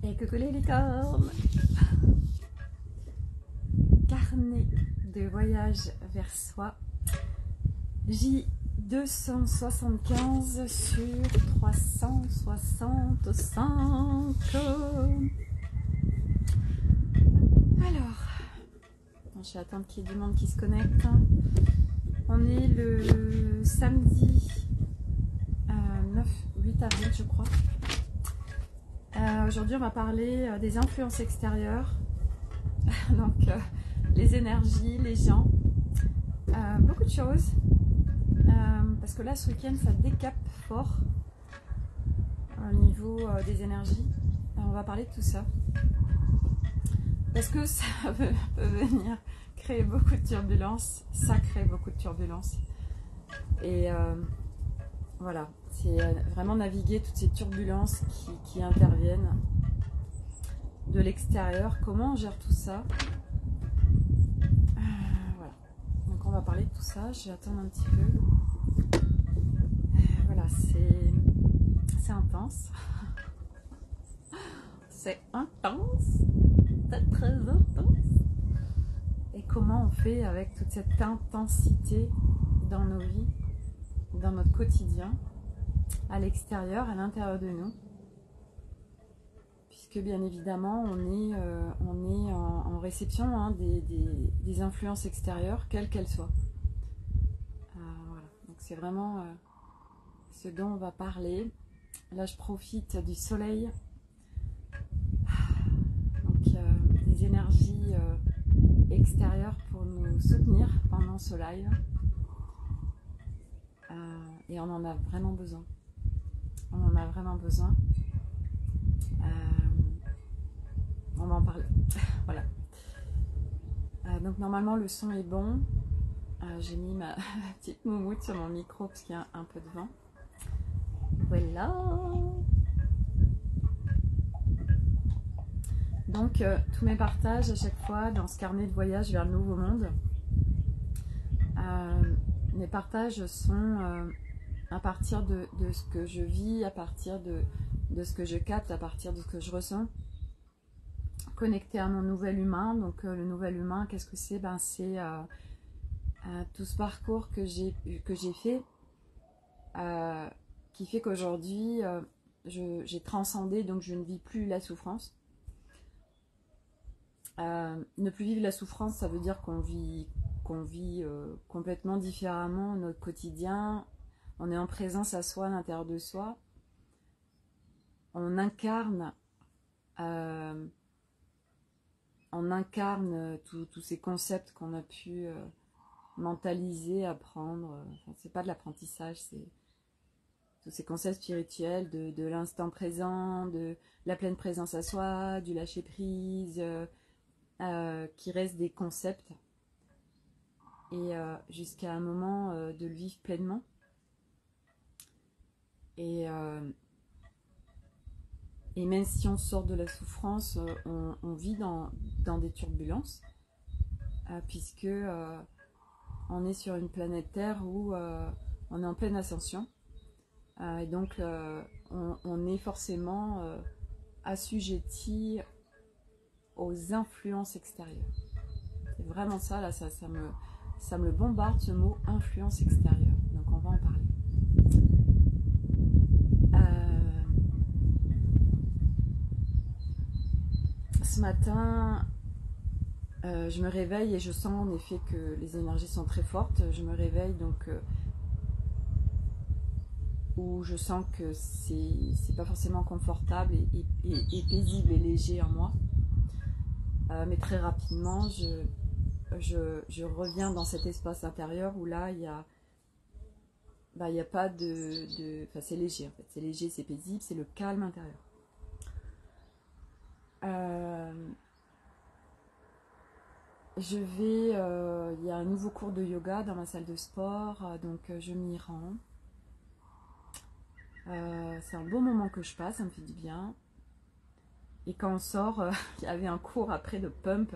Et coucou les licornes! Carnet de voyage vers soi, J275 sur 365. Alors, je vais attendre qu'il y ait du monde qui se connecte. On est le samedi 8 avril, je crois. Aujourd'hui, on va parler des influences extérieures, donc les énergies, les gens, beaucoup de choses. Parce que là, ce week-end, ça décape fort au niveau des énergies. Alors, on va parler de tout ça. Parce que ça peut venir créer beaucoup de turbulences. Ça crée beaucoup de turbulences. Et voilà, c'est vraiment naviguer toutes ces turbulences qui interviennent de l'extérieur. Comment on gère tout ça? Voilà, donc on va parler de tout ça. Je vais attendre un petit peu. Voilà, c'est intense. C'est intense. C'est très intense. Et comment on fait avec toute cette intensité dans nos vies, dans notre quotidien, à l'extérieur, à l'intérieur de nous, puisque bien évidemment on est en réception des influences extérieures, quelles qu'elles soient. Voilà. Donc c'est vraiment ce dont on va parler. Là je profite du soleil, donc des énergies extérieures pour nous soutenir pendant ce live. Et on en a vraiment besoin. On en a vraiment besoin. On va en parler. Voilà. Donc normalement le son est bon. J'ai mis ma petite moumoute sur mon micro parce qu'il y a un peu de vent. Voilà. Donc tous mes partages à chaque fois dans ce carnet de voyage vers le nouveau monde. Mes partages sont à partir de ce que je vis, à partir de ce que je capte, à partir de ce que je ressens, connecté à mon nouvel humain. Donc le nouvel humain, qu'est-ce que c'est? C'est tout ce parcours que j'ai fait, qui fait qu'aujourd'hui j'ai transcendé, donc je ne vis plus la souffrance. Ne plus vivre la souffrance, ça veut dire qu'on vit complètement différemment notre quotidien. On est en présence à soi, à l'intérieur de soi. On incarne tous ces concepts qu'on a pu mentaliser, apprendre. Enfin, c'est pas de l'apprentissage, c'est tous ces concepts spirituels de l'instant présent, de la pleine présence à soi, du lâcher prise, qui restent des concepts. Et jusqu'à un moment de le vivre pleinement. Et même si on sort de la souffrance, on vit dans des turbulences, puisque on est sur une planète Terre où on est en pleine ascension. Et donc on est forcément assujetti aux influences extérieures. C'est vraiment ça, là, ça me bombarde ce mot influence extérieure. Donc on va en parler. Ce matin, je me réveille et je sens en effet que les énergies sont très fortes. Je me réveille donc où je sens que c'est pas forcément confortable et paisible et léger en moi. Mais très rapidement, je reviens dans cet espace intérieur où là, il y a pas enfin, c'est léger en fait. C'est léger, c'est paisible, c'est le calme intérieur. Il y a un nouveau cours de yoga dans ma salle de sport, donc je m'y rends. C'est un beau moment que je passe, ça me fait du bien. Et quand on sort, il y avait un cours après de pump.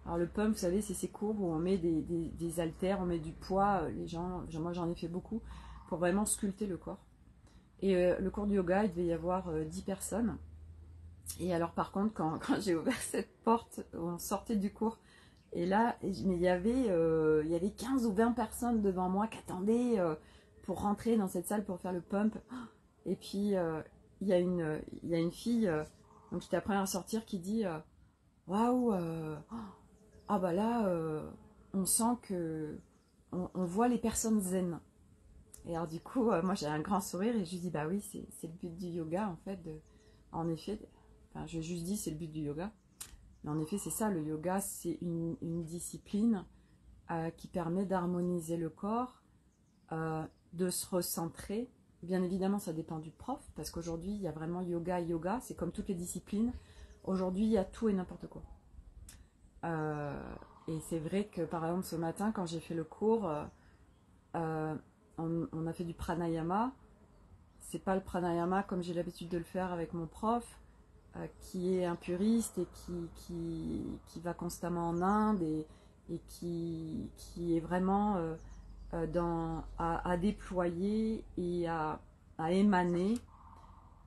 Alors le pump, vous savez, c'est ces cours où on met des haltères, on met du poids. Moi j'en ai fait beaucoup, pour vraiment sculpter le corps. Et le cours de yoga, il devait y avoir 10 personnes. Et alors par contre, quand j'ai ouvert cette porte, on sortait du cours, et là, mais il y avait 15 ou 20 personnes devant moi qui attendaient pour rentrer dans cette salle pour faire le pump. Et puis, il y a une fille, donc j'étais la première à sortir, qui dit waouh, ah bah là, on sent que on voit les personnes zen. Et alors du coup, moi j'ai un grand sourire et je lui dis bah oui, c'est le but du yoga en fait. En effet, enfin je juste dis c'est le but du yoga. Mais en effet, c'est ça, le yoga, c'est une discipline qui permet d'harmoniser le corps, de se recentrer. Bien évidemment, ça dépend du prof, parce qu'aujourd'hui, il y a vraiment yoga, c'est comme toutes les disciplines. Aujourd'hui, il y a tout et n'importe quoi. Et c'est vrai que, par exemple, ce matin, quand j'ai fait le cours, on a fait du pranayama. C'est pas le pranayama comme j'ai l'habitude de le faire avec mon prof, qui est un puriste et qui va constamment en Inde et qui est vraiment à déployer et à émaner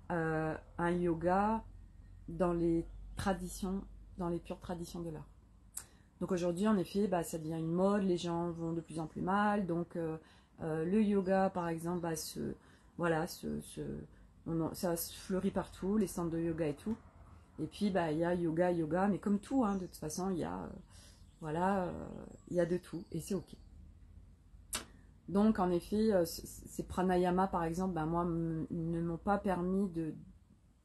un yoga dans les traditions, dans les pures traditions de l'art. Donc aujourd'hui, en effet, bah, ça devient une mode, les gens vont de plus en plus mal. Donc le yoga, par exemple, bah, ça se fleurit partout, les centres de yoga et tout. Et puis, bah, il y a yoga, mais comme tout, hein, de toute façon, il y a, il y a de tout, et c'est ok. Donc, en effet, ces pranayama, par exemple, bah, moi, ne m'ont pas permis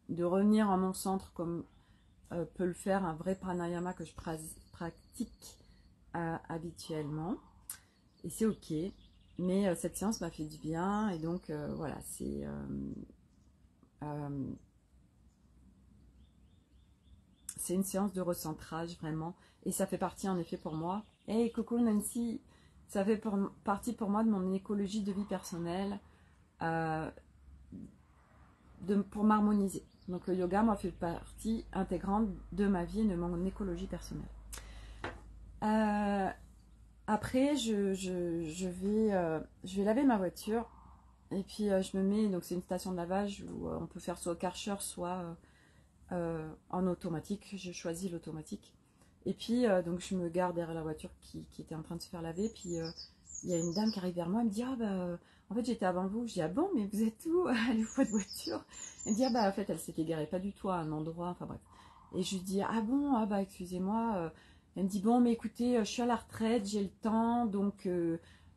de revenir en mon centre comme peut le faire un vrai pranayama que je pratique habituellement. Et c'est ok. Mais cette séance m'a fait du bien, et donc voilà, c'est une séance de recentrage vraiment, et ça fait partie en effet pour moi. Hey coucou Nancy, ça fait partie pour moi de mon écologie de vie personnelle, pour m'harmoniser. Donc le yoga, moi, fait partie intégrante de ma vie et de mon écologie personnelle. Après, je vais laver ma voiture. Et puis je me mets, donc c'est une station de lavage où on peut faire soit au Karcher, soit en automatique. Je choisis l'automatique. Et puis donc je me garde derrière la voiture qui était en train de se faire laver. Puis il y a une dame qui arrive vers moi, elle me dit ah bah en fait j'étais avant vous. Je dis ah bon, mais vous êtes où? Elle est où votre voiture? Elle me dit ah bah en fait elle s'était garée pas du tout à un endroit, enfin bref. Et je lui dis ah bon, ah bah excusez-moi. Elle me dit bon mais écoutez, je suis à la retraite, j'ai le temps, donc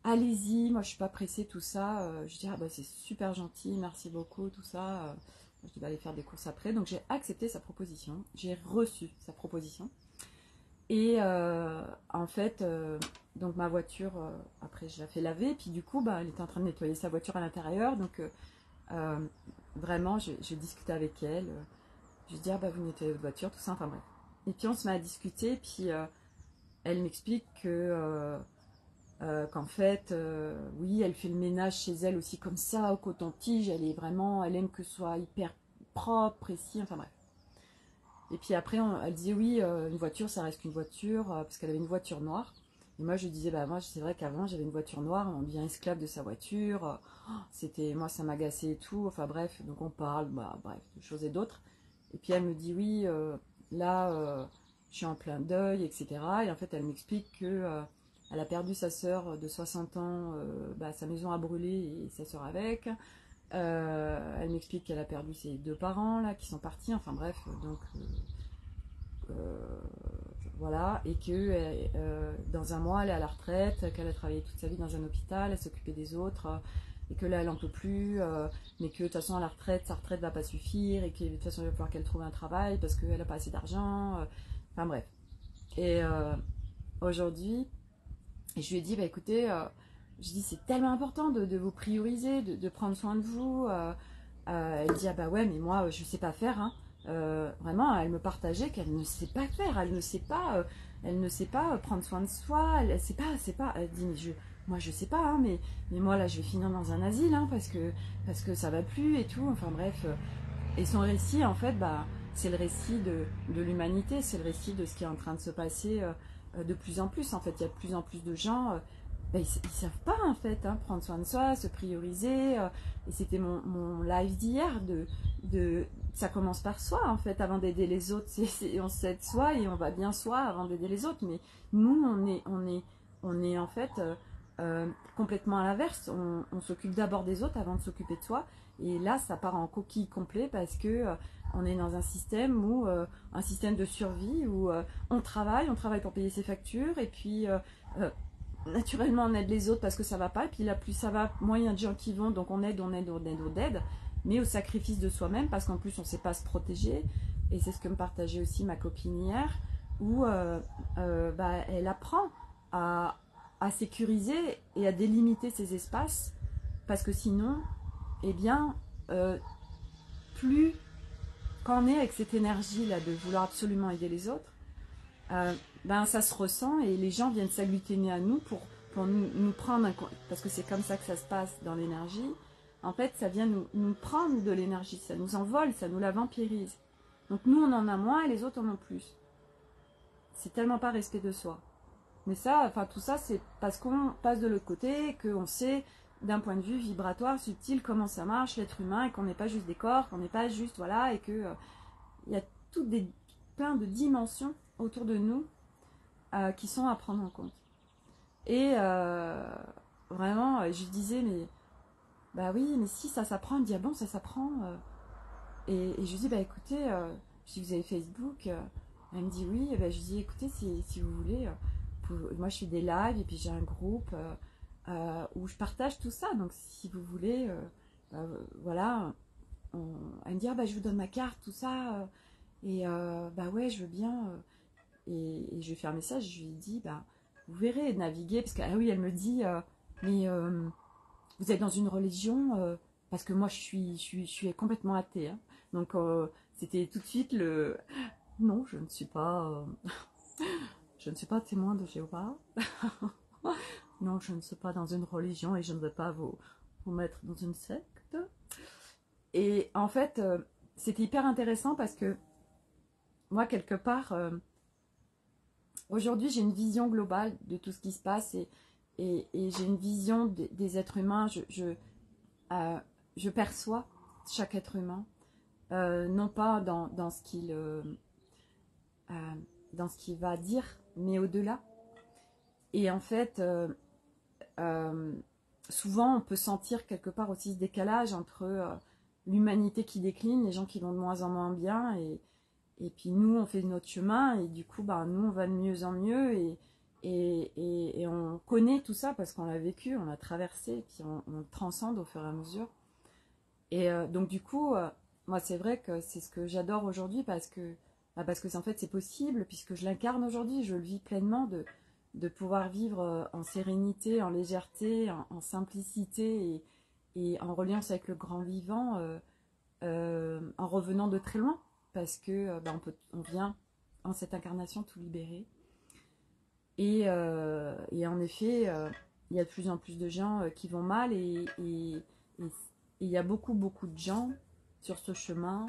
allez-y, moi je suis pas pressée, tout ça. Je dis ah bah c'est super gentil, merci beaucoup, tout ça. Je devais aller faire des courses après, donc j'ai accepté sa proposition, j'ai reçu sa proposition. Et en fait, donc ma voiture, après je la fais laver, puis du coup bah, elle était en train de nettoyer sa voiture à l'intérieur, donc vraiment je discutais avec elle, je lui dis ah bah vous nettoyez votre voiture, tout ça, enfin bref. Et puis on se met à discuter, puis elle m'explique qu'en fait, oui, elle fait le ménage chez elle aussi comme ça, au coton-tige, elle aime que ce soit hyper propre, précis, enfin bref. Et puis après, elle disait oui, une voiture, ça reste qu'une voiture, parce qu'elle avait une voiture noire. Et moi, je disais, bah moi, c'est vrai qu'avant, j'avais une voiture noire, on devient esclave de sa voiture. Moi, ça m'agaçait et tout. Enfin bref, donc on parle, bah bref, de choses et d'autres. Et puis elle me dit oui, là, je suis en plein deuil, etc. Et en fait, elle m'explique que elle a perdu sa sœur de 60 ans, bah, sa maison a brûlé et sa sœur avec. Elle m'explique qu'elle a perdu ses deux parents là qui sont partis, enfin bref, donc voilà, et que dans un mois elle est à la retraite, qu'elle a travaillé toute sa vie dans un hôpital, elle s'occupait des autres, et que là elle en peut plus, mais que de toute façon à la retraite, sa retraite va pas suffire, et que de toute façon il va falloir qu'elle trouve un travail parce qu'elle a pas assez d'argent, enfin bref. Et aujourd'hui, je lui ai dit bah écoutez, je dis c'est tellement important de vous prioriser, de prendre soin de vous. Elle dit ah bah ouais mais moi je sais pas faire. Hein. Vraiment elle me partageait qu'elle ne sait pas faire, elle ne sait pas prendre soin de soi, elle sait pas. Elle dit mais moi je sais pas hein, mais moi là je vais finir dans un asile hein, parce que ça va plus et tout. Enfin bref. Et son récit en fait bah c'est le récit de l'humanité, c'est le récit de ce qui est en train de se passer de plus en plus. En fait il y a de plus en plus de gens. Ben, ils savent pas en fait hein, prendre soin de soi, se prioriser. Et c'était mon live d'hier ça commence par soi, en fait, avant d'aider les autres. On s'aide soi et on va bien soi avant d'aider les autres. Mais nous, on est en fait complètement à l'inverse. On s'occupe d'abord des autres avant de s'occuper de soi. Et là, ça part en coquille complet parce que on est dans un système où un système de survie où on travaille pour payer ses factures et puis naturellement on aide les autres parce que ça va pas et puis là plus ça va, moins il y a de gens qui vont, donc on aide, mais au sacrifice de soi-même parce qu'en plus on sait pas se protéger. Et c'est ce que me partageait aussi ma copine hier où elle apprend à sécuriser et à délimiter ses espaces parce que sinon eh bien plus quand on est avec cette énergie là de vouloir absolument aider les autres, ça se ressent et les gens viennent s'agglutiner à nous pour nous prendre parce que c'est comme ça que ça se passe dans l'énergie. En fait, ça vient nous prendre de l'énergie, ça nous envole, ça nous la vampirise. Donc nous, on en a moins et les autres en ont plus. C'est tellement pas respect de soi. Mais ça, enfin tout ça, c'est parce qu'on passe de l'autre côté, qu'on sait d'un point de vue vibratoire, subtil, comment ça marche, l'être humain, et qu'on n'est pas juste des corps, qu'on n'est pas juste, voilà, et que il y a plein de dimensions autour de nous qui sont à prendre en compte. Et vraiment, je disais, mais bah oui, mais si ça s'apprend, elle me dit, ah bon, ça s'apprend. Et je dis, bah écoutez, si vous avez Facebook, elle me dit oui, et ben, je dis, écoutez, si vous voulez, moi je fais des lives et puis j'ai un groupe où je partage tout ça, donc si vous voulez, voilà, elle me dit, ah, bah je vous donne ma carte, tout ça, bah ouais, je veux bien, et je lui fais un message, je lui dis, bah vous verrez, naviguer, parce que, ah oui, elle me dit, mais vous êtes dans une religion, parce que moi je suis complètement athée, hein. Donc c'était tout de suite le, non, je ne suis pas témoin de Jéhovah. Non, je ne suis pas dans une religion et je ne veux pas vous mettre dans une secte. Et en fait, c'était hyper intéressant parce que moi, quelque part, aujourd'hui, j'ai une vision globale de tout ce qui se passe et j'ai une vision des êtres humains. Je perçois chaque être humain, non pas dans ce qu'il va dire, mais au-delà. Et en fait, souvent, on peut sentir quelque part aussi ce décalage entre l'humanité qui décline, les gens qui vont de moins en moins bien, et puis nous, on fait notre chemin, et du coup, nous, on va de mieux en mieux, et on connaît tout ça parce qu'on l'a vécu, on l'a traversé, et puis on le transcende au fur et à mesure. Et donc, du coup, moi, c'est vrai que c'est ce que j'adore aujourd'hui parce que en fait, c'est possible, puisque je l'incarne aujourd'hui, je le vis pleinement, de pouvoir vivre en sérénité, en légèreté, en simplicité et en reliance avec le grand vivant, en revenant de très loin, parce que on vient en cette incarnation tout libérer. Et en effet, il y a de plus en plus de gens qui vont mal et il y a beaucoup de gens sur ce chemin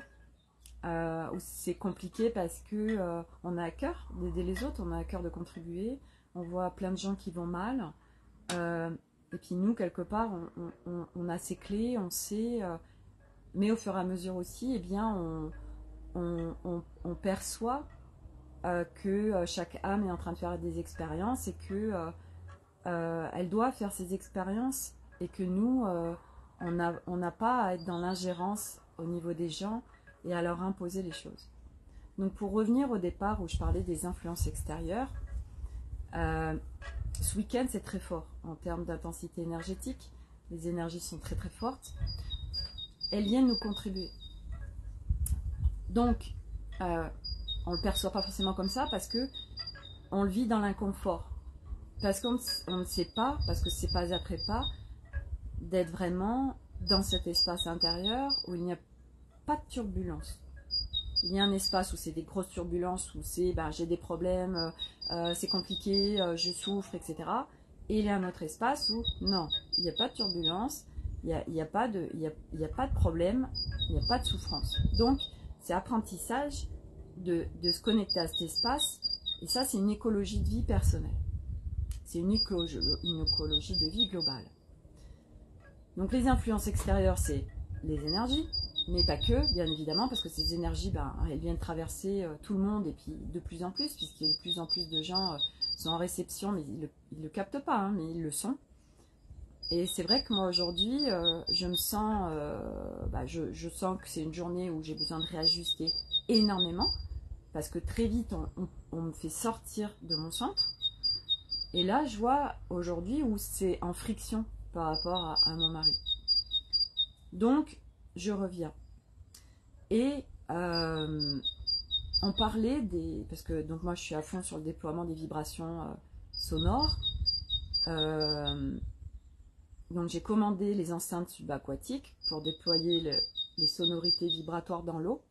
où c'est compliqué parce que on a à cœur d'aider les autres, on a à cœur de contribuer. On voit plein de gens qui vont mal. Et puis nous, quelque part, on a ces clés, on sait. Mais au fur et à mesure aussi, eh bien, on perçoit que chaque âme est en train de faire des expériences et que elle doit faire ces expériences et que nous, on n'a pas à être dans l'ingérence au niveau des gens et à leur imposer les choses. Donc pour revenir au départ où je parlais des influences extérieures, ce week-end c'est très fort en termes d'intensité énergétique, les énergies sont très très fortes, elles viennent nous contribuer. Donc on ne le perçoit pas forcément comme ça parce que on le vit dans l'inconfort, parce qu'on ne sait pas, parce que c'est pas après pas, d'être vraiment dans cet espace intérieur où il n'y a pas de turbulence. Il y a un espace où c'est des grosses turbulences, où c'est j'ai des problèmes, c'est compliqué, je souffre, etc. Et il y a un autre espace où non, il n'y a pas de turbulence, il n'y a pas de problème, il n'y a pas de souffrance. Donc c'est apprentissage de se connecter à cet espace, et ça c'est une écologie de vie personnelle. C'est une écologie de vie globale. Donc les influences extérieures, c'est les énergies, mais pas que, bien évidemment, parce que ces énergies, elles viennent traverser tout le monde, et puis de plus en plus, puisqu'il y a de plus en plus de gens sont en réception, mais ils le captent pas, hein, mais ils le sont. Et c'est vrai que moi aujourd'hui, je me sens, je sens que c'est une journée où j'ai besoin de réajuster énormément, parce que très vite on me fait sortir de mon centre. Et là, je vois aujourd'hui où c'est en friction par rapport à mon mari. Donc, je reviens. Et on parlait des... Parce que donc moi, je suis à fond sur le déploiement des vibrations sonores. Donc, j'ai commandé les enceintes subaquatiques pour déployer les sonorités vibratoires dans l'eau.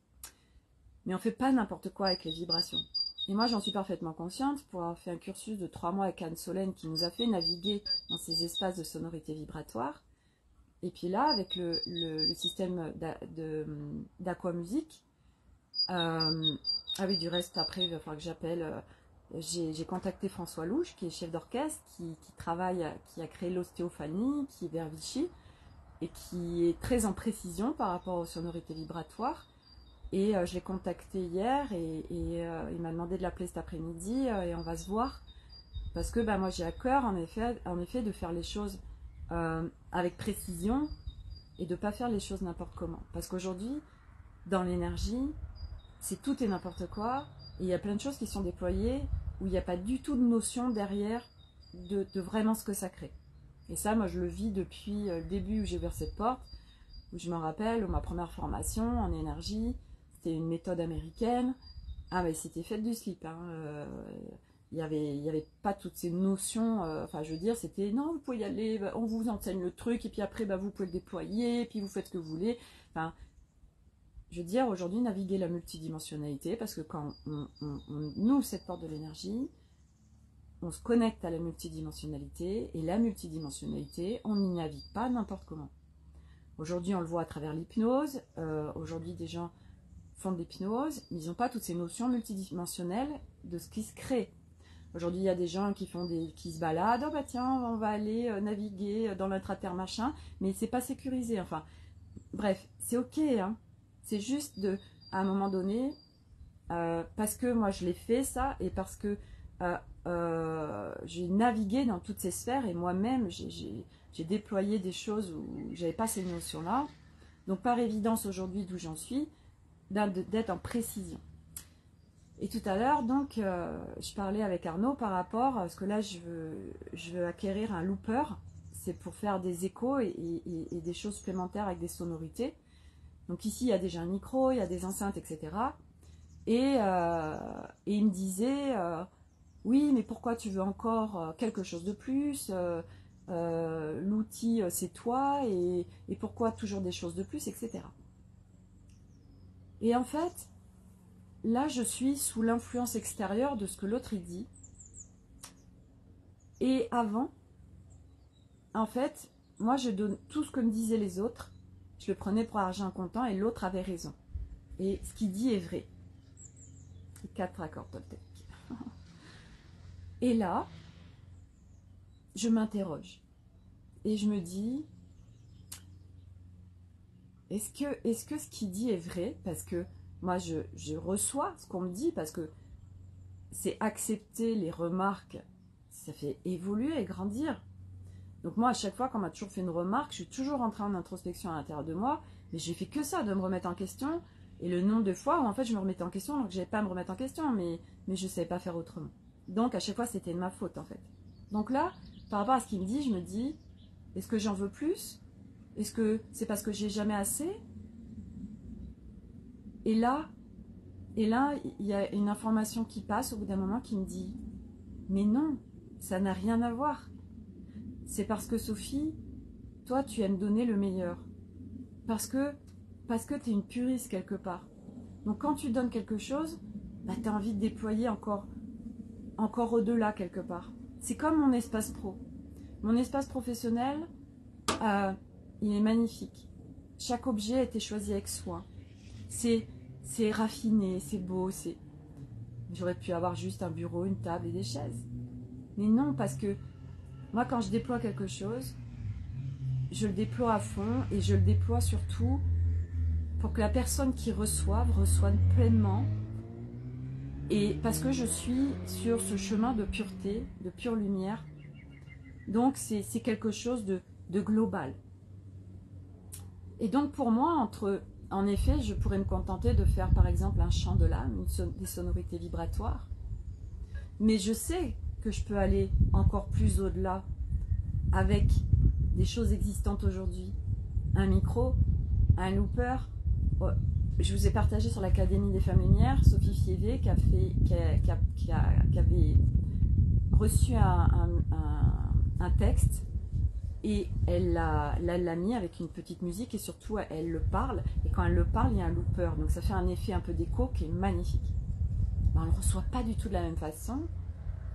Mais on ne fait pas n'importe quoi avec les vibrations. Et moi, j'en suis parfaitement consciente pour avoir fait un cursus de 3 mois avec Anne Solène qui nous a fait naviguer dans ces espaces de sonorité vibratoire. Et puis là, avec le système d'aquamusique, ah oui, du reste, après, il va falloir que j'appelle. J'ai contacté François Louche, qui est chef d'orchestre, qui a créé l'ostéophanie, qui est vers Vichy, et qui est très en précision par rapport aux sonorités vibratoires. Et je l'ai contacté hier et il m'a demandé de l'appeler cet après-midi et on va se voir. Parce que moi j'ai à cœur en effet de faire les choses avec précision et de ne pas faire les choses n'importe comment. Parce qu'aujourd'hui, dans l'énergie, c'est tout et n'importe quoi. Et il y a plein de choses qui sont déployées où il n'y a pas du tout de notion derrière de vraiment ce que ça crée. Et ça, moi je le vis depuis le début où j'ai ouvert cette porte. Où je me rappelle, ma première formation en énergie, c'était une méthode américaine. Ah, mais c'était fait du slip. Hein. Il y avait pas toutes ces notions. Enfin, je veux dire, c'était non, vous pouvez y aller, on vous enseigne le truc, et puis après, vous pouvez le déployer, et puis vous faites ce que vous voulez. Enfin, je veux dire, aujourd'hui, naviguer la multidimensionnalité, parce que quand on ouvre cette porte de l'énergie, on se connecte à la multidimensionnalité, et la multidimensionnalité, on n'y navigue pas n'importe comment. Aujourd'hui, on le voit à travers l'hypnose. Aujourd'hui, des gens font de l'hypnose, mais ils n'ont pas toutes ces notions multidimensionnelles de ce qui se crée. Aujourd'hui, il y a des gens qui se baladent. Oh tiens, on va aller naviguer dans l'intraterre machin, mais c'est pas sécurisé. Enfin, bref, c'est ok. Hein. C'est juste à un moment donné, parce que moi je l'ai fait ça, et parce que j'ai navigué dans toutes ces sphères, et moi-même j'ai déployé des choses où j'avais pas ces notions-là. Donc par évidence aujourd'hui d'où j'en suis, d'être en précision. Et tout à l'heure, donc, je parlais avec Arnaud par rapport à ce que là, je veux acquérir un looper. C'est pour faire des échos et des choses supplémentaires avec des sonorités. Donc ici, il y a déjà un micro, il y a des enceintes, etc. Et il me disait, oui, mais pourquoi tu veux encore quelque chose de plus l'outil, c'est toi, et pourquoi toujours des choses de plus, etc. Et en fait, là, je suis sous l'influence extérieure de ce que l'autre il dit. Et avant, en fait, moi, je donne tout ce que me disaient les autres. Je le prenais pour argent comptant et l'autre avait raison. Et ce qu'il dit est vrai. 4 accords toltèques. Et là, je m'interroge. Et je me dis, est-ce que ce qu'il dit est vrai? Parce que moi, je reçois ce qu'on me dit, parce que c'est accepter les remarques, ça fait évoluer et grandir. Donc moi, à chaque fois qu'on m'a toujours fait une remarque, je suis toujours rentrée en introspection à l'intérieur de moi, mais j'ai fait que ça, de me remettre en question. Et le nombre de fois où en fait je me remettais en question, donc je n'avais pas à me remettre en question, mais je ne savais pas faire autrement. Donc à chaque fois, c'était de ma faute en fait. Donc là, par rapport à ce qu'il me dit, je me dis, est-ce que j'en veux plus? Est-ce que c'est parce que j'ai jamais assez? Et là, il y a une information qui passe au bout d'un moment qui me dit, mais non, ça n'a rien à voir. C'est parce que Sophie, toi, tu aimes donner le meilleur. Parce que tu es une puriste quelque part. Donc quand tu donnes quelque chose, tu as envie de déployer encore au-delà quelque part. C'est comme mon espace pro. Mon espace professionnel, il est magnifique. Chaque objet a été choisi avec soin. C'est raffiné, c'est beau. J'aurais pu avoir juste un bureau, une table et des chaises. Mais non, parce que moi, quand je déploie quelque chose, je le déploie à fond et je le déploie surtout pour que la personne qui reçoive pleinement. Et parce que je suis sur ce chemin de pureté, de pure lumière, donc c'est quelque chose de global. Et donc pour moi, en effet, je pourrais me contenter de faire par exemple un chant de l'âme, des sonorités vibratoires, mais je sais que je peux aller encore plus au-delà avec des choses existantes aujourd'hui. Un micro, un looper. Je vous ai partagé sur l'Académie des Femmes Lumières, Sophie Fievé qui avait reçu un texte et elle l'a mis avec une petite musique et surtout elle le parle. Et quand elle le parle, il y a un looper. Donc ça fait un effet un peu d'écho qui est magnifique. Ben, on ne le reçoit pas du tout de la même façon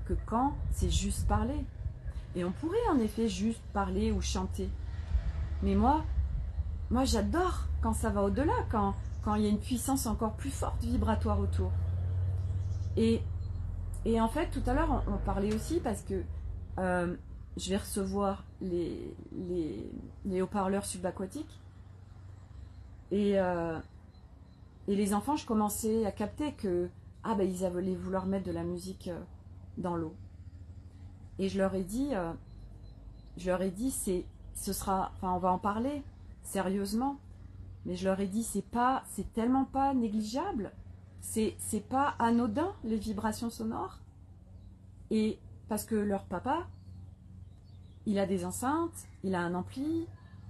que quand c'est juste parler. Et on pourrait en effet juste parler ou chanter. Mais moi j'adore quand ça va au-delà, quand il y a une puissance encore plus forte vibratoire autour. Et en fait, tout à l'heure, on parlait aussi parce que je vais recevoir les haut-parleurs subaquatiques. Et les enfants, je commençais à capter que ils allaient vouloir mettre de la musique dans l'eau. Et je leur ai dit, on va en parler sérieusement. Mais je leur ai dit, c'est tellement pas négligeable, c'est pas anodin les vibrations sonores. Et parce que leur papa, il a des enceintes, il a un ampli,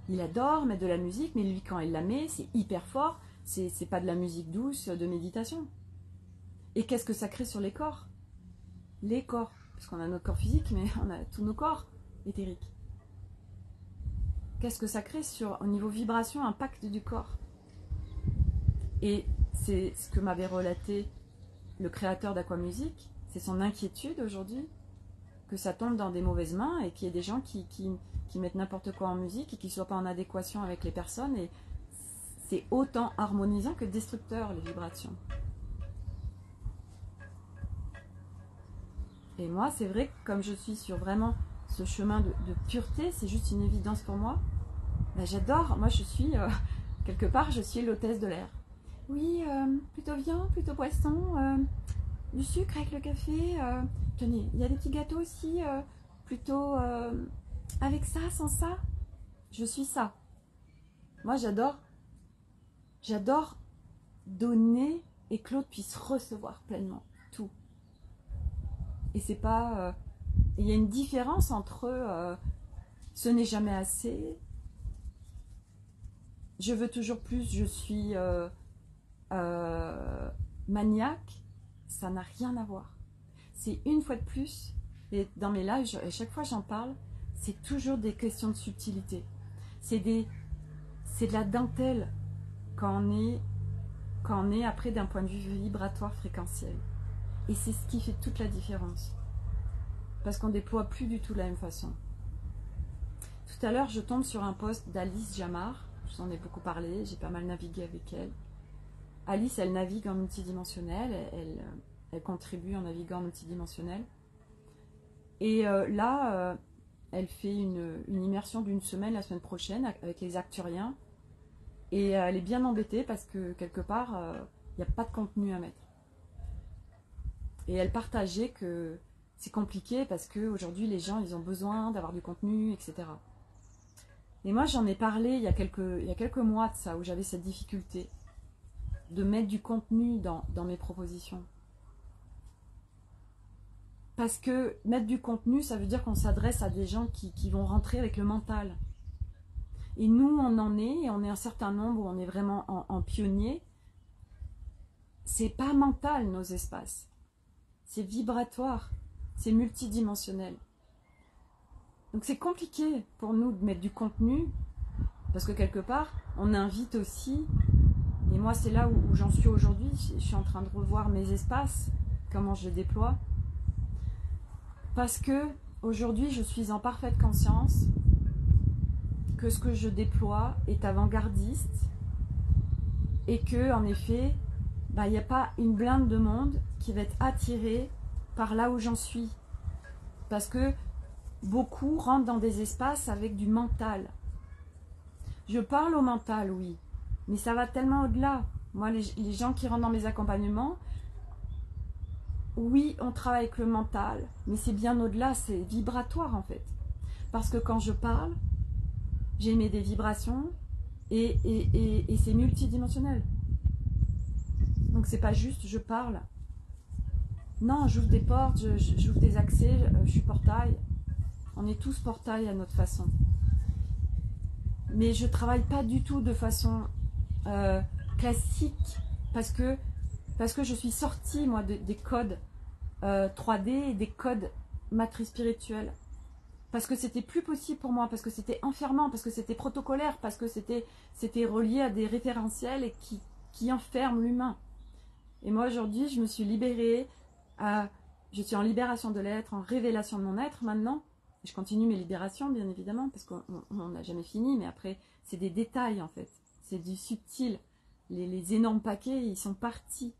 il adore mettre de la musique, mais lui quand il la met, c'est hyper fort, c'est pas de la musique douce de méditation. Et qu'est-ce que ça crée sur les corps? Les corps, parce qu'on a notre corps physique, mais on a tous nos corps éthériques. Qu'est-ce que ça crée au niveau vibration, impact du corps? Et c'est ce que m'avait relaté le créateur d'Aquamusique, c'est son inquiétude aujourd'hui, que ça tombe dans des mauvaises mains et qu'il y ait des gens qui mettent n'importe quoi en musique et qui ne soient pas en adéquation avec les personnes. Et c'est autant harmonisant que destructeur, les vibrations. Et moi, c'est vrai que comme je suis sur vraiment ce chemin de pureté, c'est juste une évidence pour moi. J'adore, moi je suis, quelque part, je suis l'hôtesse de l'air. Oui, plutôt viande, plutôt poisson, du sucre avec le café. Tenez, il y a des petits gâteaux aussi, plutôt avec ça, sans ça. Je suis ça. Moi j'adore donner et que l'autre puisse recevoir pleinement tout. Et c'est pas... il y a une différence entre ce n'est jamais assez, je veux toujours plus, je suis maniaque, ça n'a rien à voir. C'est une fois de plus, et dans mes lives, à chaque fois j'en parle, c'est toujours des questions de subtilité. C'est de la dentelle quand on est après d'un point de vue vibratoire fréquentiel. Et c'est ce qui fait toute la différence. Parce qu'on déploie plus du tout de la même façon. Tout à l'heure, je tombe sur un post d'Alice Jamar. Je vous en ai beaucoup parlé, j'ai pas mal navigué avec elle. Alice, elle navigue en multidimensionnel, elle contribue en naviguant en multidimensionnel. Et là, elle fait une immersion d'une semaine, la semaine prochaine, avec les Acturiens. Et elle est bien embêtée parce que quelque part, il n'y a pas de contenu à mettre. Et elle partageait que c'est compliqué parce qu'aujourd'hui, les gens, ils ont besoin d'avoir du contenu, etc. Et moi, j'en ai parlé il y a quelques mois de ça, où j'avais cette difficulté de mettre du contenu dans mes propositions. Parce que mettre du contenu, ça veut dire qu'on s'adresse à des gens qui vont rentrer avec le mental. Et nous, on en est, et on est un certain nombre où on est vraiment en pionnier. C'est pas mental, nos espaces. C'est vibratoire, c'est multidimensionnel. Donc c'est compliqué pour nous de mettre du contenu, parce que quelque part, on invite aussi, et moi c'est là où j'en suis aujourd'hui, je suis en train de revoir mes espaces, comment je les déploie, parce que aujourd'hui je suis en parfaite conscience que ce que je déploie est avant-gardiste, et que en effet, il n'y a pas une blinde de monde qui va être attiré par là où j'en suis. Parce que beaucoup rentrent dans des espaces avec du mental. Je parle au mental, oui, Mais ça va tellement au-delà. Moi, les gens qui rentrent dans mes accompagnements, oui, on travaille avec le mental, mais c'est bien au-delà, c'est vibratoire en fait. Parce que quand je parle, j'émets des vibrations et c'est multidimensionnel. Donc c'est pas juste je parle. Non, j'ouvre des portes, j'ouvre des accès, je suis portail. On est tous portail à notre façon. Mais je travaille pas du tout de façon classique parce que je suis sortie moi des codes 3D et des codes matrice spirituelle. Parce que c'était plus possible pour moi, parce que c'était enfermant, parce que c'était protocolaire, parce que c'était relié à des référentiels et qui enferment l'humain. Et moi aujourd'hui, je me suis libérée, je suis en libération de l'être, en révélation de mon être maintenant. Et je continue mes libérations, bien évidemment, parce qu'on n'a jamais fini, mais après, c'est des détails en fait. C'est du subtil. Les énormes paquets, ils sont partis.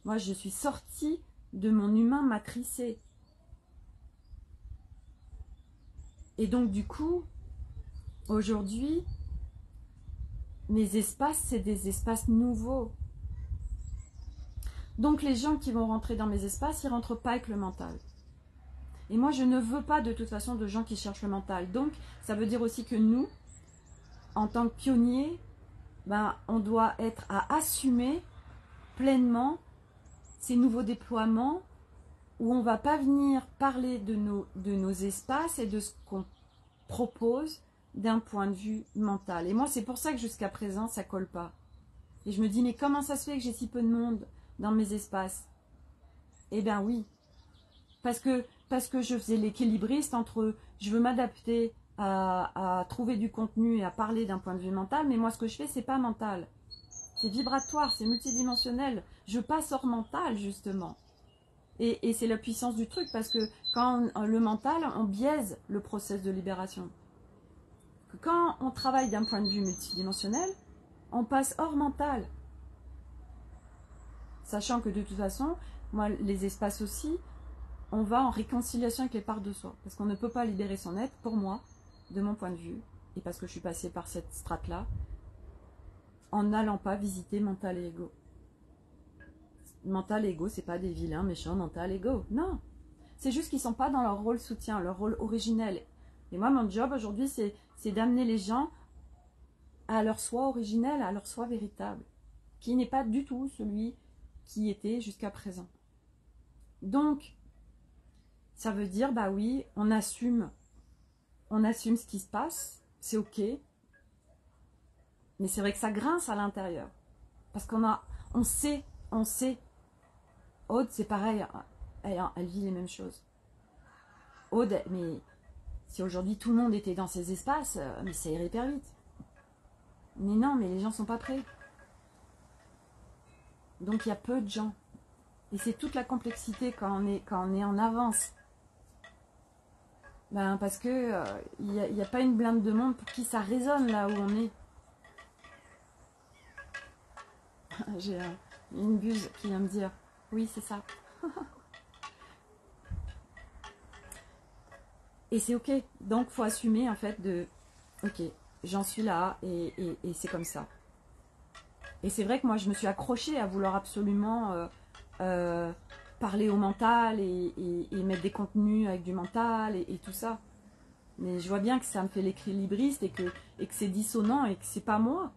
Moi, je suis sortie de mon humain matricé. Et donc, du coup, aujourd'hui, mes espaces, c'est des espaces nouveaux. Donc, les gens qui vont rentrer dans mes espaces, ils ne rentrent pas avec le mental. Et moi, je ne veux pas de toute façon de gens qui cherchent le mental. Donc, ça veut dire aussi que nous, en tant que pionniers, ben, on doit être à assumer pleinement ces nouveaux déploiements où on ne va pas venir parler de nos espaces et de ce qu'on propose d'un point de vue mental. Et moi, c'est pour ça que jusqu'à présent, ça ne colle pas. Et je me dis, mais comment ça se fait que j'ai si peu de monde dans mes espaces? Eh bien oui, parce que je faisais l'équilibriste entre je veux m'adapter à trouver du contenu et à parler d'un point de vue mental, mais moi ce que je fais, c'est pas mental. C'est vibratoire, c'est multidimensionnel. Je passe hors mental, justement. Et c'est la puissance du truc, parce que quand le mental, on biaise le process de libération. Quand on travaille d'un point de vue multidimensionnel, on passe hors mental. Sachant que de toute façon, moi, les espaces aussi, on va en réconciliation avec les parts de soi. Parce qu'on ne peut pas libérer son être, pour moi, de mon point de vue, et parce que je suis passée par cette strate-là, en n'allant pas visiter mental et ego. Mental et ego, c'est pas des vilains, méchants, mental et ego. Non. C'est juste qu'ils sont pas dans leur rôle soutien, leur rôle originel. Et moi, mon job aujourd'hui, c'est d'amener les gens à leur soi originel, à leur soi véritable, qui n'est pas du tout celui qui était jusqu'à présent. Donc, ça veut dire, bah oui, on assume ce qui se passe, c'est ok, mais c'est vrai que ça grince à l'intérieur, parce on sait, Aude, c'est pareil, elle vit les mêmes choses. Aude, mais si aujourd'hui tout le monde était dans ces espaces, mais ça irait hyper vite. Mais non, mais les gens sont pas prêts. Donc il y a peu de gens. Et c'est toute la complexité quand on est en avance. Ben, parce que il n'y a pas une blinde de monde pour qui ça résonne là où on est. J'ai une buse qui vient me dire oui, c'est ça. Et c'est ok. Donc faut assumer en fait de ok, j'en suis là et c'est comme ça. Et c'est vrai que moi je me suis accrochée à vouloir absolument parler au mental et mettre des contenus avec du mental et tout ça. Mais je vois bien que ça me fait l'équilibriste et que c'est dissonant et que c'est pas moi.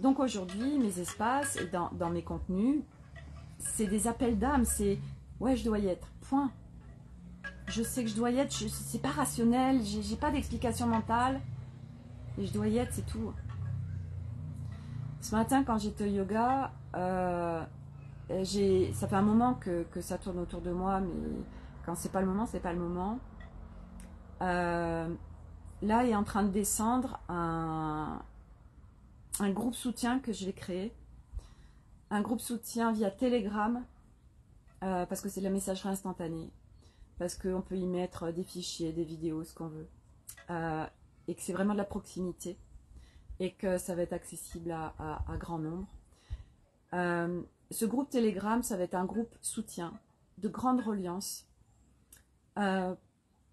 Donc aujourd'hui, mes espaces et dans mes contenus, c'est des appels d'âme, c'est ouais, je dois y être, point. Je sais que je dois y être, c'est pas rationnel, j'ai pas d'explication mentale, et je dois y être, c'est tout. Ce matin, quand j'étais au yoga, ça fait un moment que ça tourne autour de moi, mais quand c'est pas le moment, c'est pas le moment. Là est en train de descendre un groupe soutien que je vais créer. Un groupe soutien via Telegram, parce que c'est de la messagerie instantanée. Parce qu'on peut y mettre des fichiers, des vidéos, ce qu'on veut. Et que c'est vraiment de la proximité. Et que ça va être accessible à grand nombre. Ce groupe Telegram, ça va être un groupe soutien de grande reliance.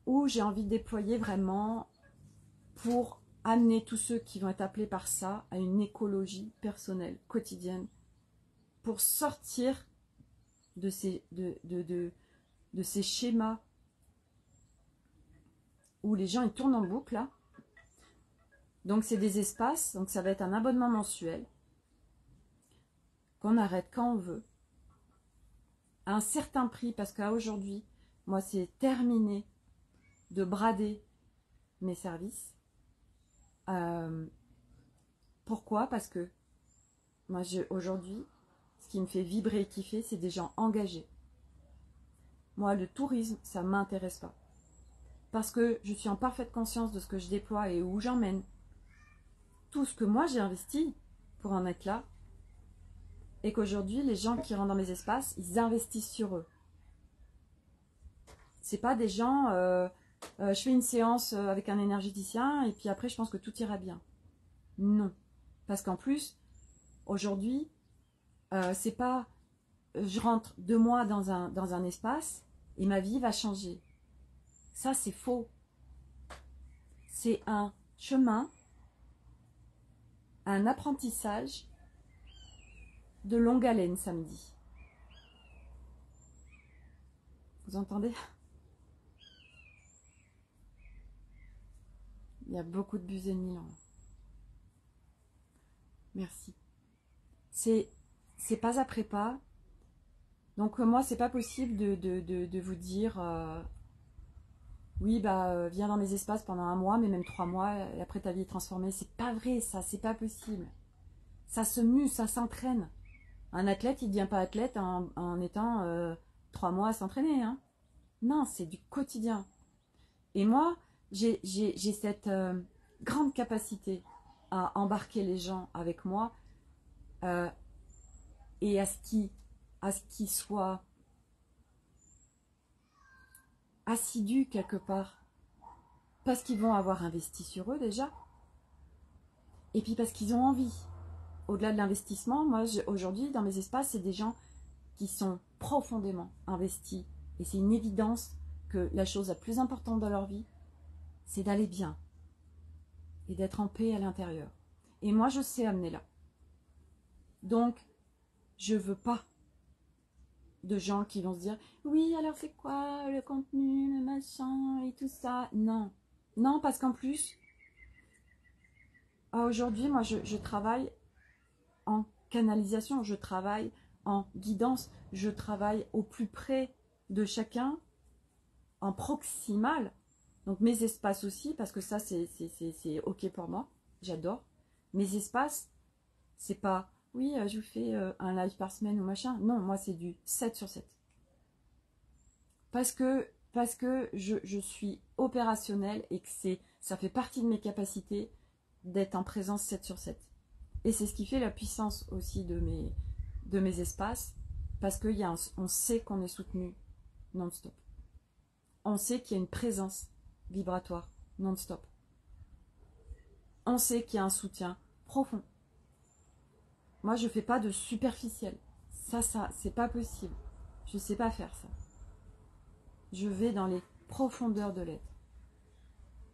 Où j'ai envie de déployer vraiment pour amener tous ceux qui vont être appelés par ça à une écologie personnelle, quotidienne, pour sortir de ces schémas où les gens ils tournent en boucle là. Donc c'est des espaces, donc ça va être un abonnement mensuel qu'on arrête quand on veut, à un certain prix, parce qu'à aujourd'hui, moi c'est terminé de brader mes services. Pourquoi? Parce que moi aujourd'hui, ce qui me fait vibrer et kiffer, c'est des gens engagés. Moi, le tourisme, ça ne m'intéresse pas. Parce que je suis en parfaite conscience de ce que je déploie et où j'emmène. Tout ce que moi j'ai investi pour en être là. Et qu'aujourd'hui, les gens qui rentrent dans mes espaces, ils investissent sur eux. C'est pas des gens, je fais une séance avec un énergéticien et puis après je pense que tout ira bien. Non. Parce qu'en plus, aujourd'hui, c'est pas je rentre 2 mois dans un espace et ma vie va changer. Ça, c'est faux. C'est un chemin, un apprentissage de longue haleine samedi. Vous entendez? Il y a beaucoup de bus ennemis là. Merci. C'est pas après pas. Donc moi, c'est pas possible de vous dire oui, viens dans mes espaces pendant 1 mois, mais même 3 mois, et après ta vie est transformée. C'est pas vrai, ça, c'est pas possible. Ça se mue, ça s'entraîne. Un athlète, il ne devient pas athlète en étant 3 mois à s'entraîner. Hein. Non, c'est du quotidien. Et moi, j'ai cette grande capacité à embarquer les gens avec moi et à ce qu'ils soient assidus quelque part. Parce qu'ils vont avoir investi sur eux déjà. Et puis parce qu'ils ont envie. Au-delà de l'investissement, moi aujourd'hui dans mes espaces, c'est des gens qui sont profondément investis. Et c'est une évidence que la chose la plus importante dans leur vie, c'est d'aller bien. Et d'être en paix à l'intérieur. Et moi, je sais amener là. Donc, je veux pas de gens qui vont se dire « Oui, alors c'est quoi le contenu, le machin et tout ça ?» Non. Non, parce qu'en plus, aujourd'hui, moi, je travaille en canalisation, je travaille en guidance, je travaille au plus près de chacun, en proximal. Donc mes espaces aussi, parce que ça c'est ok pour moi, j'adore. Mes espaces, c'est pas, oui, je vous fais un live par semaine ou machin. Non, moi c'est du 7 sur 7. Parce que je suis opérationnelle et que ça fait partie de mes capacités d'être en présence 7 sur 7. Et c'est ce qui fait la puissance aussi de mes espaces, parce qu'on sait qu'on est soutenu non-stop. On sait qu'il y a une présence vibratoire non-stop. On sait qu'il y a un soutien profond. Moi, je ne fais pas de superficiel. Ça, c'est pas possible. Je ne sais pas faire ça. Je vais dans les profondeurs de l'être.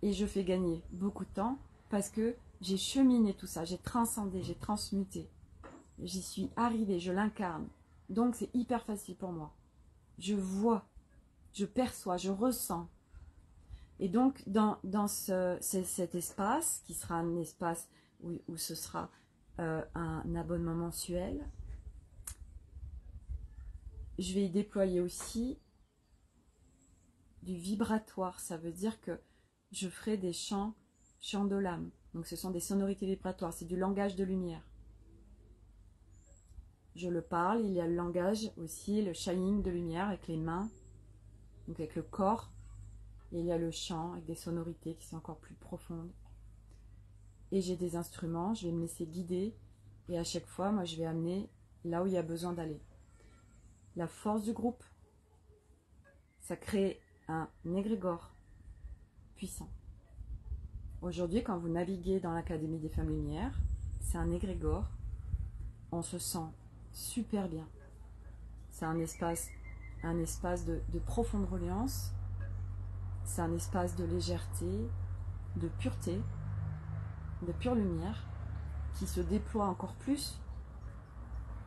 Et je fais gagner beaucoup de temps parce que j'ai cheminé tout ça, j'ai transcendé, j'ai transmuté. J'y suis arrivée, je l'incarne. Donc c'est hyper facile pour moi. Je vois, je perçois, je ressens. Et donc dans cet espace, qui sera un espace où ce sera un abonnement mensuel, je vais y déployer aussi du vibratoire. Ça veut dire que je ferai des chants de l'âme. Donc ce sont des sonorités vibratoires, c'est du langage de lumière. Je le parle, il y a le langage aussi, le shining de lumière avec les mains, donc avec le corps. Et il y a le chant avec des sonorités qui sont encore plus profondes. Et j'ai des instruments, je vais me laisser guider. Et à chaque fois, moi je vais amener là où il y a besoin d'aller. La force du groupe, ça crée un égrégore puissant. Aujourd'hui, quand vous naviguez dans l'Académie des Femmes Lumières, c'est un égrégore. On se sent super bien. C'est un espace de profonde reliance. C'est un espace de légèreté, de pureté. de pure lumière, qui se déploie encore plus,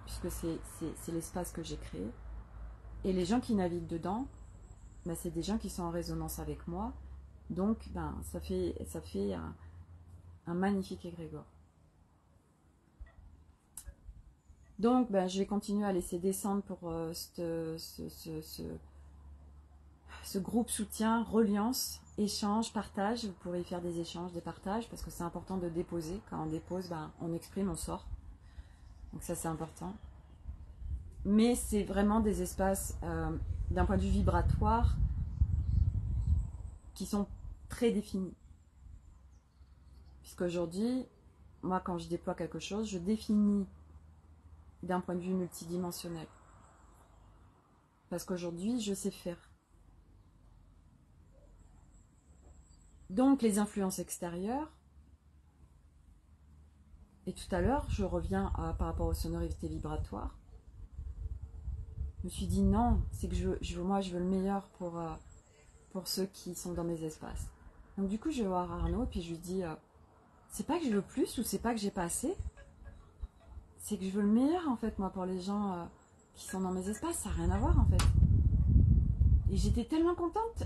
puisque c'est l'espace que j'ai créé. Et les gens qui naviguent dedans, ben, c'est des gens qui sont en résonance avec moi. Donc, ben, ça fait un magnifique égrégore. Donc, ben, je vais continuer à laisser descendre pour ce groupe soutien, reliance, échange, partage. Vous pourrez faire des échanges, des partages, parce que c'est important de déposer. Quand on dépose, ben, on exprime, on sort. Donc ça, c'est important. Mais c'est vraiment des espaces, d'un point de vue vibratoire, qui sont très définis. Puisqu'aujourd'hui, moi, quand je déploie quelque chose, je définis d'un point de vue multidimensionnel. Parce qu'aujourd'hui, je sais faire. Donc, les influences extérieures, et tout à l'heure, je reviens par rapport aux sonorités vibratoires, je me suis dit non, c'est que moi, je veux le meilleur pour ceux qui sont dans mes espaces. Donc, du coup, je vais voir Arnaud, et puis je lui dis, c'est pas que je veux plus, ou c'est pas que j'ai pas assez, c'est que je veux le meilleur, en fait, moi, pour les gens qui sont dans mes espaces, ça n'a rien à voir, en fait. Et j'étais tellement contente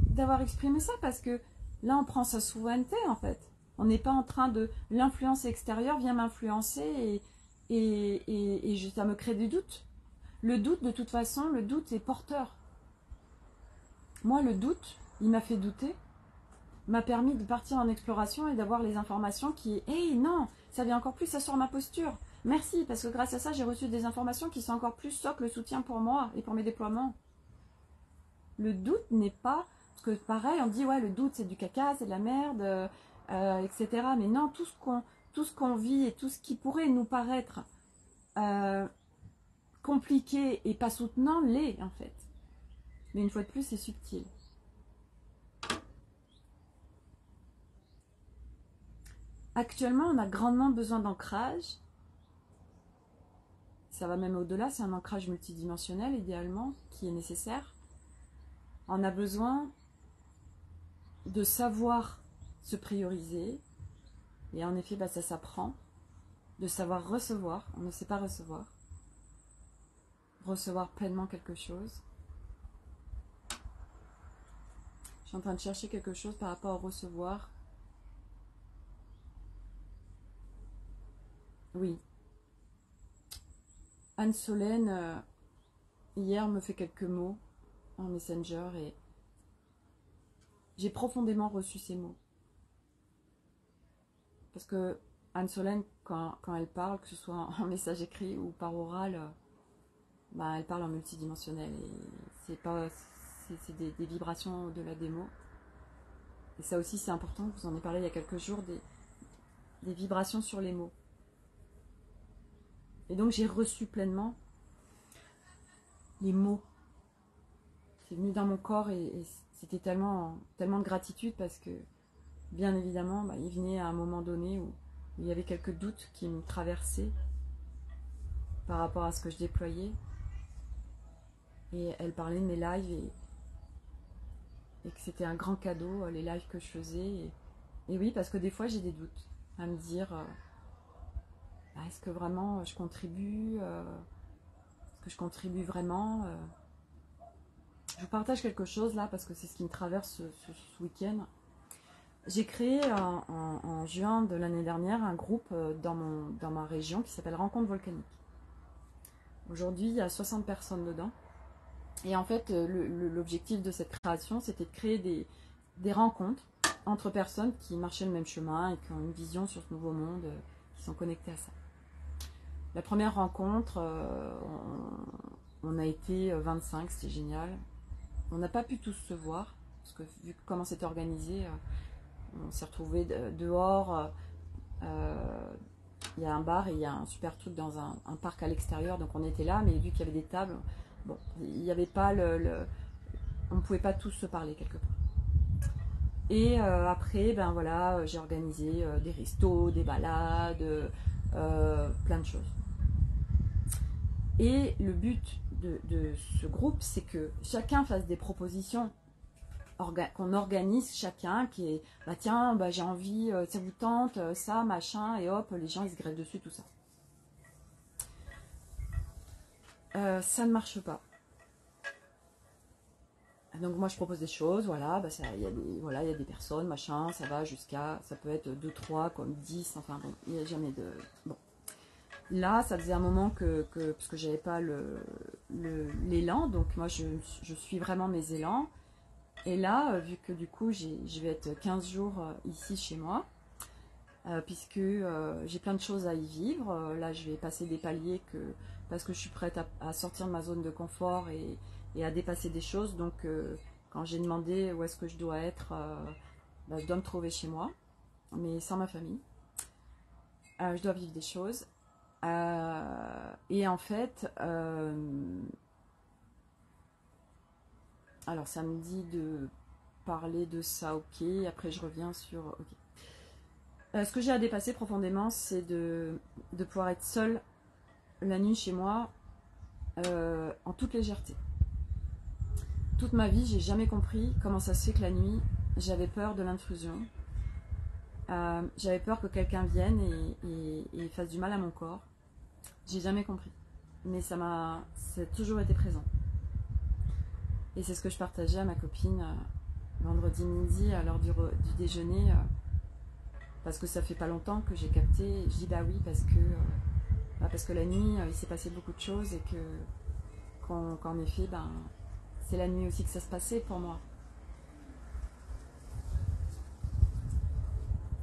d'avoir exprimé ça, parce que là, on prend sa souveraineté, en fait. On n'est pas en train de... L'influence extérieure vient m'influencer et ça me crée des doutes. Le doute, de toute façon, le doute est porteur. Moi, le doute, il m'a fait douter, m'a permis de partir en exploration et d'avoir les informations qui... Hey, non, ça vient encore plus, ça sort ma posture. Merci, parce que grâce à ça, j'ai reçu des informations qui sont encore plus socle, soutien pour moi et pour mes déploiements. Le doute n'est pas... Parce que pareil, on dit, ouais, le doute, c'est du caca, c'est de la merde, etc. Mais non, tout ce qu'on vit et tout ce qui pourrait nous paraître compliqué et pas soutenant l'est, en fait. Mais une fois de plus, c'est subtil. Actuellement, on a grandement besoin d'ancrage. Ça va même au-delà, c'est un ancrage multidimensionnel, idéalement, qui est nécessaire. On a besoin de savoir se prioriser. Et en effet, bah, ça s'apprend. De savoir recevoir. On ne sait pas recevoir. Recevoir pleinement quelque chose. Je suis en train de chercher quelque chose par rapport au recevoir. Oui. Anne-Solène, hier, me fait quelques mots en Messenger et j'ai profondément reçu ces mots. Parce que Anne-Solène, quand elle parle, que ce soit en message écrit ou par oral, bah, elle parle en multidimensionnel. Et c'est des vibrations au-delà des mots. Et ça aussi, c'est important. Je vous en ai parlé il y a quelques jours, des vibrations sur les mots. Et donc, j'ai reçu pleinement les mots. C'est venu dans mon corps et c'était tellement de gratitude parce que, bien évidemment, bah, il venait à un moment donné où il y avait quelques doutes qui me traversaient par rapport à ce que je déployais. Et elle parlait de mes lives et que c'était un grand cadeau, les lives que je faisais. Et oui, parce que des fois, j'ai des doutes à me dire, est-ce que vraiment je contribue est-ce que je contribue vraiment Je vous partage quelque chose là, parce que c'est ce qui me traverse ce week-end. J'ai créé en juin de l'année dernière un groupe dans ma région qui s'appelle Rencontre Volcanique. Aujourd'hui, il y a 60 personnes dedans. Et en fait, l'objectif de cette création, c'était de créer des rencontres entre personnes qui marchaient le même chemin et qui ont une vision sur ce nouveau monde, qui sont connectées à ça. La première rencontre, on a été 25, c'était génial. On n'a pas pu tous se voir, parce que vu comment c'était organisé, on s'est retrouvés dehors. Il y a un bar et il y a un super truc dans un parc à l'extérieur, donc on était là, mais vu qu'il y avait des tables, bon, il n'y avait pas on ne pouvait pas tous se parler quelque part. Et après, ben voilà, j'ai organisé des restos, des balades, plein de choses. Et le but de ce groupe, c'est que chacun fasse des propositions qu'on organise chacun, qui est, bah tiens, bah, j'ai envie, ça vous tente, ça, machin, et hop, les gens ils se greffent dessus, tout ça. Ça ne marche pas. Donc moi je propose des choses, voilà, bah il y a des personnes, machin, ça va jusqu'à, ça peut être 2, 3, comme 10, enfin bon, il n'y a jamais de... Bon. Là, ça faisait un moment parce que j'avais pas l'élan, donc moi je suis vraiment mes élans. Et là, vu que du coup je vais être 15 jours ici chez moi, puisque j'ai plein de choses à y vivre, là je vais passer des paliers parce que je suis prête à sortir de ma zone de confort et à dépasser des choses. Donc quand j'ai demandé où est-ce que je dois être, bah, je dois me trouver chez moi, mais sans ma famille. Je dois vivre des choses. Et en fait, alors ça me dit de parler de ça, ok, après je reviens sur... ok. Ce que j'ai à dépasser profondément, c'est de pouvoir être seule la nuit chez moi, en toute légèreté. Toute ma vie, j'ai jamais compris comment ça se fait que la nuit, j'avais peur de l'intrusion. J'avais peur que quelqu'un vienne et fasse du mal à mon corps. J'ai jamais compris. Mais ça a toujours été présent. Et c'est ce que je partageais à ma copine vendredi midi à l'heure du déjeuner. Parce que ça fait pas longtemps que j'ai capté. Je dis bah oui, parce que la nuit, il s'est passé beaucoup de choses et qu'en effet, ben, c'est la nuit aussi que ça se passait pour moi.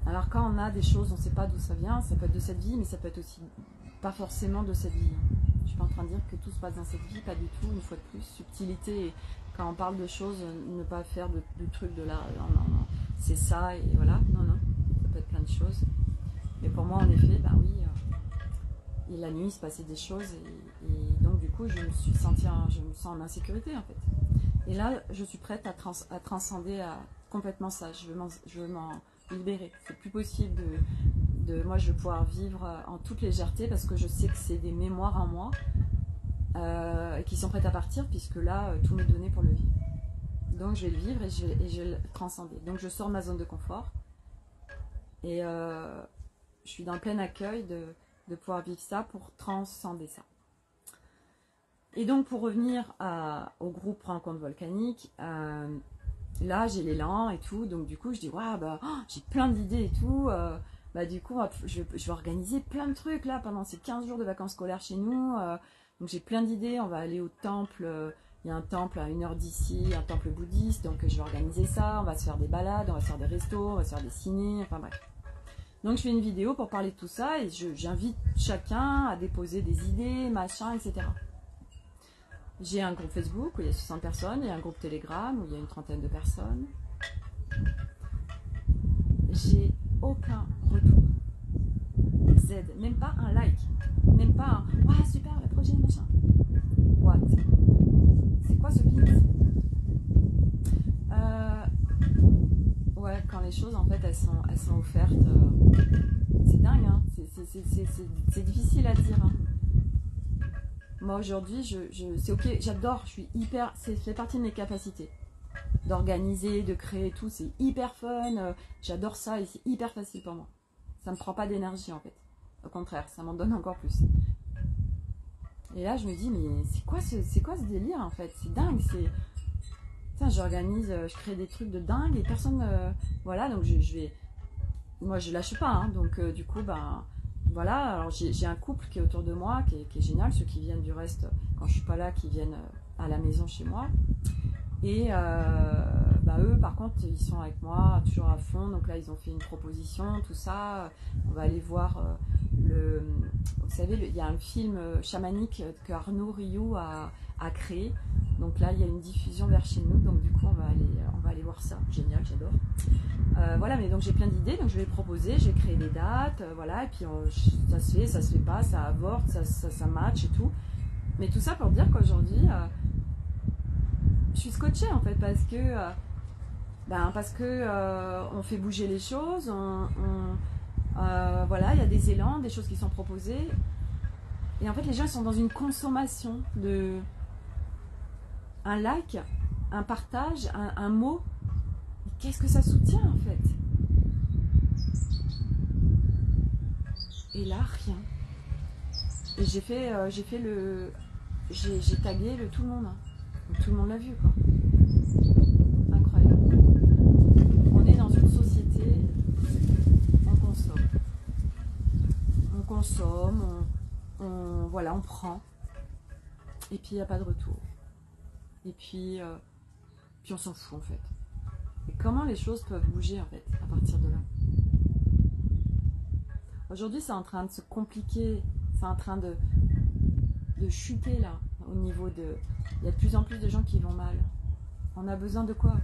Alors quand on a des choses, on ne sait pas d'où ça vient, ça peut être de cette vie, mais ça peut être aussi pas forcément de cette vie. Je suis pas en train de dire que tout se passe dans cette vie, pas du tout, une fois de plus. Subtilité, quand on parle de choses, ne pas faire de trucs de là, non, c'est ça, et voilà, non, ça peut être plein de choses. Mais pour moi, en effet, bah oui, et la nuit, il se passait des choses, et donc du coup, je me sens en insécurité, en fait. Et là, je suis prête à transcender complètement ça, je veux m'en libérer. C'est plus possible moi, je vais pouvoir vivre en toute légèreté parce que je sais que c'est des mémoires en moi qui sont prêtes à partir, puisque là, tout m'est donné pour le vivre. Donc, je vais le vivre et je vais le transcender. Donc, je sors de ma zone de confort et je suis dans le plein accueil de pouvoir vivre ça pour transcender ça. Et donc, pour revenir au groupe Rencontre Volcanique, là, j'ai l'élan et tout. Donc, du coup, je dis, waouh, bah, j'ai plein d'idées et tout. Bah, du coup, je vais organiser plein de trucs là pendant ces 15 jours de vacances scolaires chez nous. Donc, j'ai plein d'idées. On va aller au temple. Il y a un temple à 1 heure d'ici, un temple bouddhiste. Donc, je vais organiser ça. On va se faire des balades, on va se faire des restos, on va se faire des ciné. Enfin, bref. Donc, je fais une vidéo pour parler de tout ça et j'invite chacun à déposer des idées, machin, etc. J'ai un groupe Facebook où il y a 60 personnes, il y a un groupe Telegram où il y a une 30aine de personnes. J'ai aucun retour. Z, même pas un like, même pas un « Waouh, super, le projet, machin ». What? C'est quoi ce pins? Ouais, quand les choses, en fait, elles sont offertes, c'est dingue, hein. C'est difficile à dire, hein. Moi aujourd'hui, c'est ok, j'adore, je suis hyper, ça fait partie de mes capacités d'organiser, de créer tout, c'est hyper fun, j'adore ça et c'est hyper facile pour moi. Ça me prend pas d'énergie en fait, au contraire, ça m'en donne encore plus. Et là je me dis mais c'est quoi ce délire en fait, c'est dingue, j'organise, je crée des trucs de dingue et personne, voilà, donc moi je lâche pas, hein, donc du coup ben voilà, alors j'ai un couple qui est autour de moi, qui est génial, ceux qui viennent du reste, quand je suis pas là, qui viennent à la maison chez moi. Et bah eux, par contre, ils sont avec moi toujours à fond, donc là ils ont fait une proposition, tout ça. On va aller voir vous savez, il y a un film chamanique que Arnaud Rioux a créé. Donc là, il y a une diffusion vers chez nous, donc du coup, on va aller voir ça. Génial, j'adore. Voilà, mais donc j'ai plein d'idées, donc je vais les proposer, j'ai créé des dates, voilà, et puis ça se fait pas, ça avorte, ça match et tout. Mais tout ça pour dire qu'aujourd'hui, je suis scotchée en fait, parce que on fait bouger les choses, voilà, il y a des élans, des choses qui sont proposées, et en fait les gens sont dans une consommation de un like, un partage, un mot, qu'est-ce que ça soutient en fait? Et là, rien. Et j'ai tagué tout le monde. Donc, tout le monde l'a vu, quoi. Incroyable. On est dans une société, on consomme. On consomme, voilà, on prend. Et puis il n'y a pas de retour. Et puis on s'en fout en fait. Et comment les choses peuvent bouger en fait à partir de là? Aujourd'hui c'est en train de se compliquer, c'est en train de chuter là, au niveau de... Il y a de plus en plus de gens qui vont mal. On a besoin de quoi?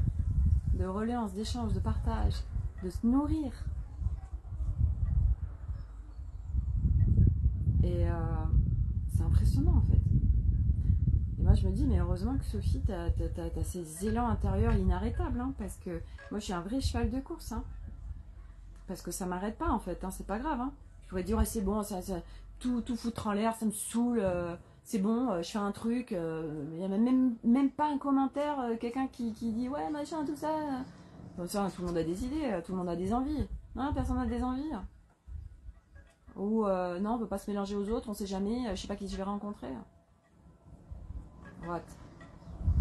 De reliance, d'échange, de partage, de se nourrir. Et c'est impressionnant en fait. Et moi je me dis, mais heureusement que Sophie, t'as ces élans intérieurs inarrêtables, hein, parce que moi je suis un vrai cheval de course, hein, parce que ça m'arrête pas en fait, hein, c'est pas grave. Hein. Je pourrais dire, ouais, c'est bon, tout foutre en l'air, ça me saoule, c'est bon, je fais un truc, il n'y a même pas un commentaire, quelqu'un qui dit, ouais, machin, tout ça. Bon, ça, tout le monde a des idées, tout le monde a des envies. Non, personne n'a des envies. Ou non, on peut pas se mélanger aux autres, on sait jamais, je sais pas qui je vais rencontrer. What?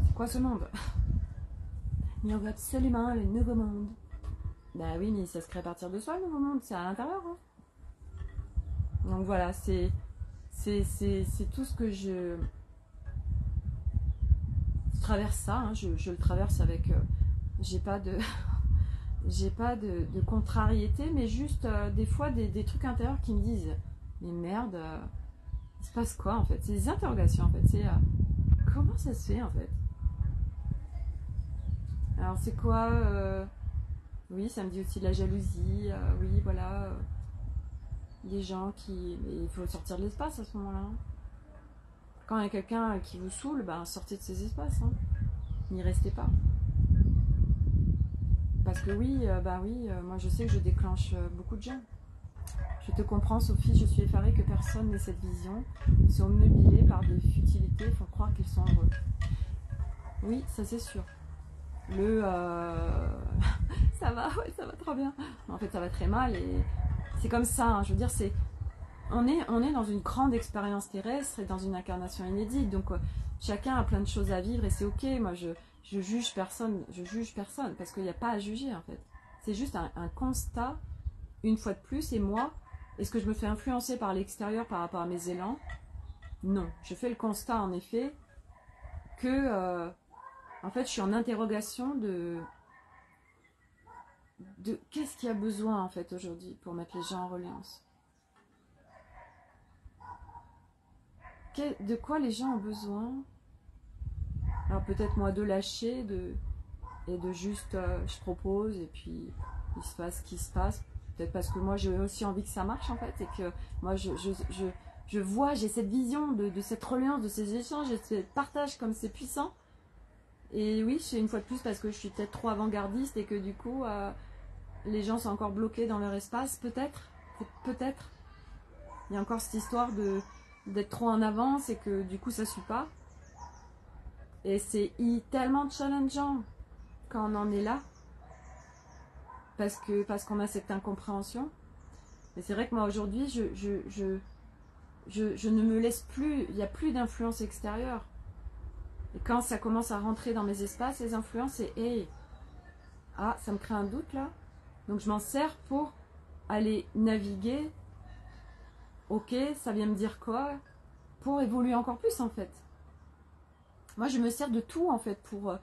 C'est quoi ce monde? Il y en a absolument le nouveau monde. Bah oui, mais ça se crée à partir de soi, le nouveau monde, c'est à l'intérieur. Hein. Donc voilà, c'est tout ce que je traverse ça, hein, je le traverse avec... j'ai pas de... j'ai pas de contrariété, mais juste des fois des trucs intérieurs qui me disent mais merde, il se passe quoi en fait? C'est des interrogations en fait, c'est comment ça se fait en fait? Alors c'est quoi oui, ça me dit aussi de la jalousie, oui voilà, des gens qui... il faut sortir de l'espace à ce moment-là. Quand il y a quelqu'un qui vous saoule, ben, sortez de ces espaces, hein. N'y restez pas. Parce que oui, moi je sais que je déclenche beaucoup de gens. Je te comprends Sophie, je suis effarée que personne n'ait cette vision. Ils sont obnubilés par des futilités, il faut croire qu'ils sont heureux. Oui, ça c'est sûr. Ça va, ouais, ça va trop bien. En fait ça va très mal et c'est comme ça, hein. Je veux dire, on est dans une grande expérience terrestre et dans une incarnation inédite. Donc chacun a plein de choses à vivre et c'est ok. Moi je juge personne, parce qu'il n'y a pas à juger en fait. C'est juste un constat, une fois de plus, et moi, est-ce que je me fais influencer par l'extérieur par rapport à mes élans? Non, je fais le constat en effet que en fait je suis en interrogation de qu'est-ce qu'il y a besoin en fait aujourd'hui pour mettre les gens en reliance. De quoi les gens ont besoin? Alors peut-être moi de lâcher, et de juste je propose et puis il se passe ce qui se passe. Peut-être parce que moi j'ai aussi envie que ça marche en fait et que moi je vois, j'ai cette vision de cette reliance, de ces échanges et de ce partage comme c'est puissant. Et oui, c'est une fois de plus parce que je suis peut-être trop avant-gardiste et que du coup les gens sont encore bloqués dans leur espace, peut-être. Il y a encore cette histoire d'être trop en avance et que du coup ça suit pas. Et c'est tellement challengeant quand on en est là, parce qu'on a cette incompréhension. Mais c'est vrai que moi aujourd'hui, je ne me laisse plus, il n'y a plus d'influence extérieure. Et quand ça commence à rentrer dans mes espaces, les influences, c'est hey, ah, ça me crée un doute là. Donc je m'en sers pour aller naviguer. Ok, ça vient me dire quoi? Pour évoluer encore plus en fait. Moi je me sers de tout en fait, pour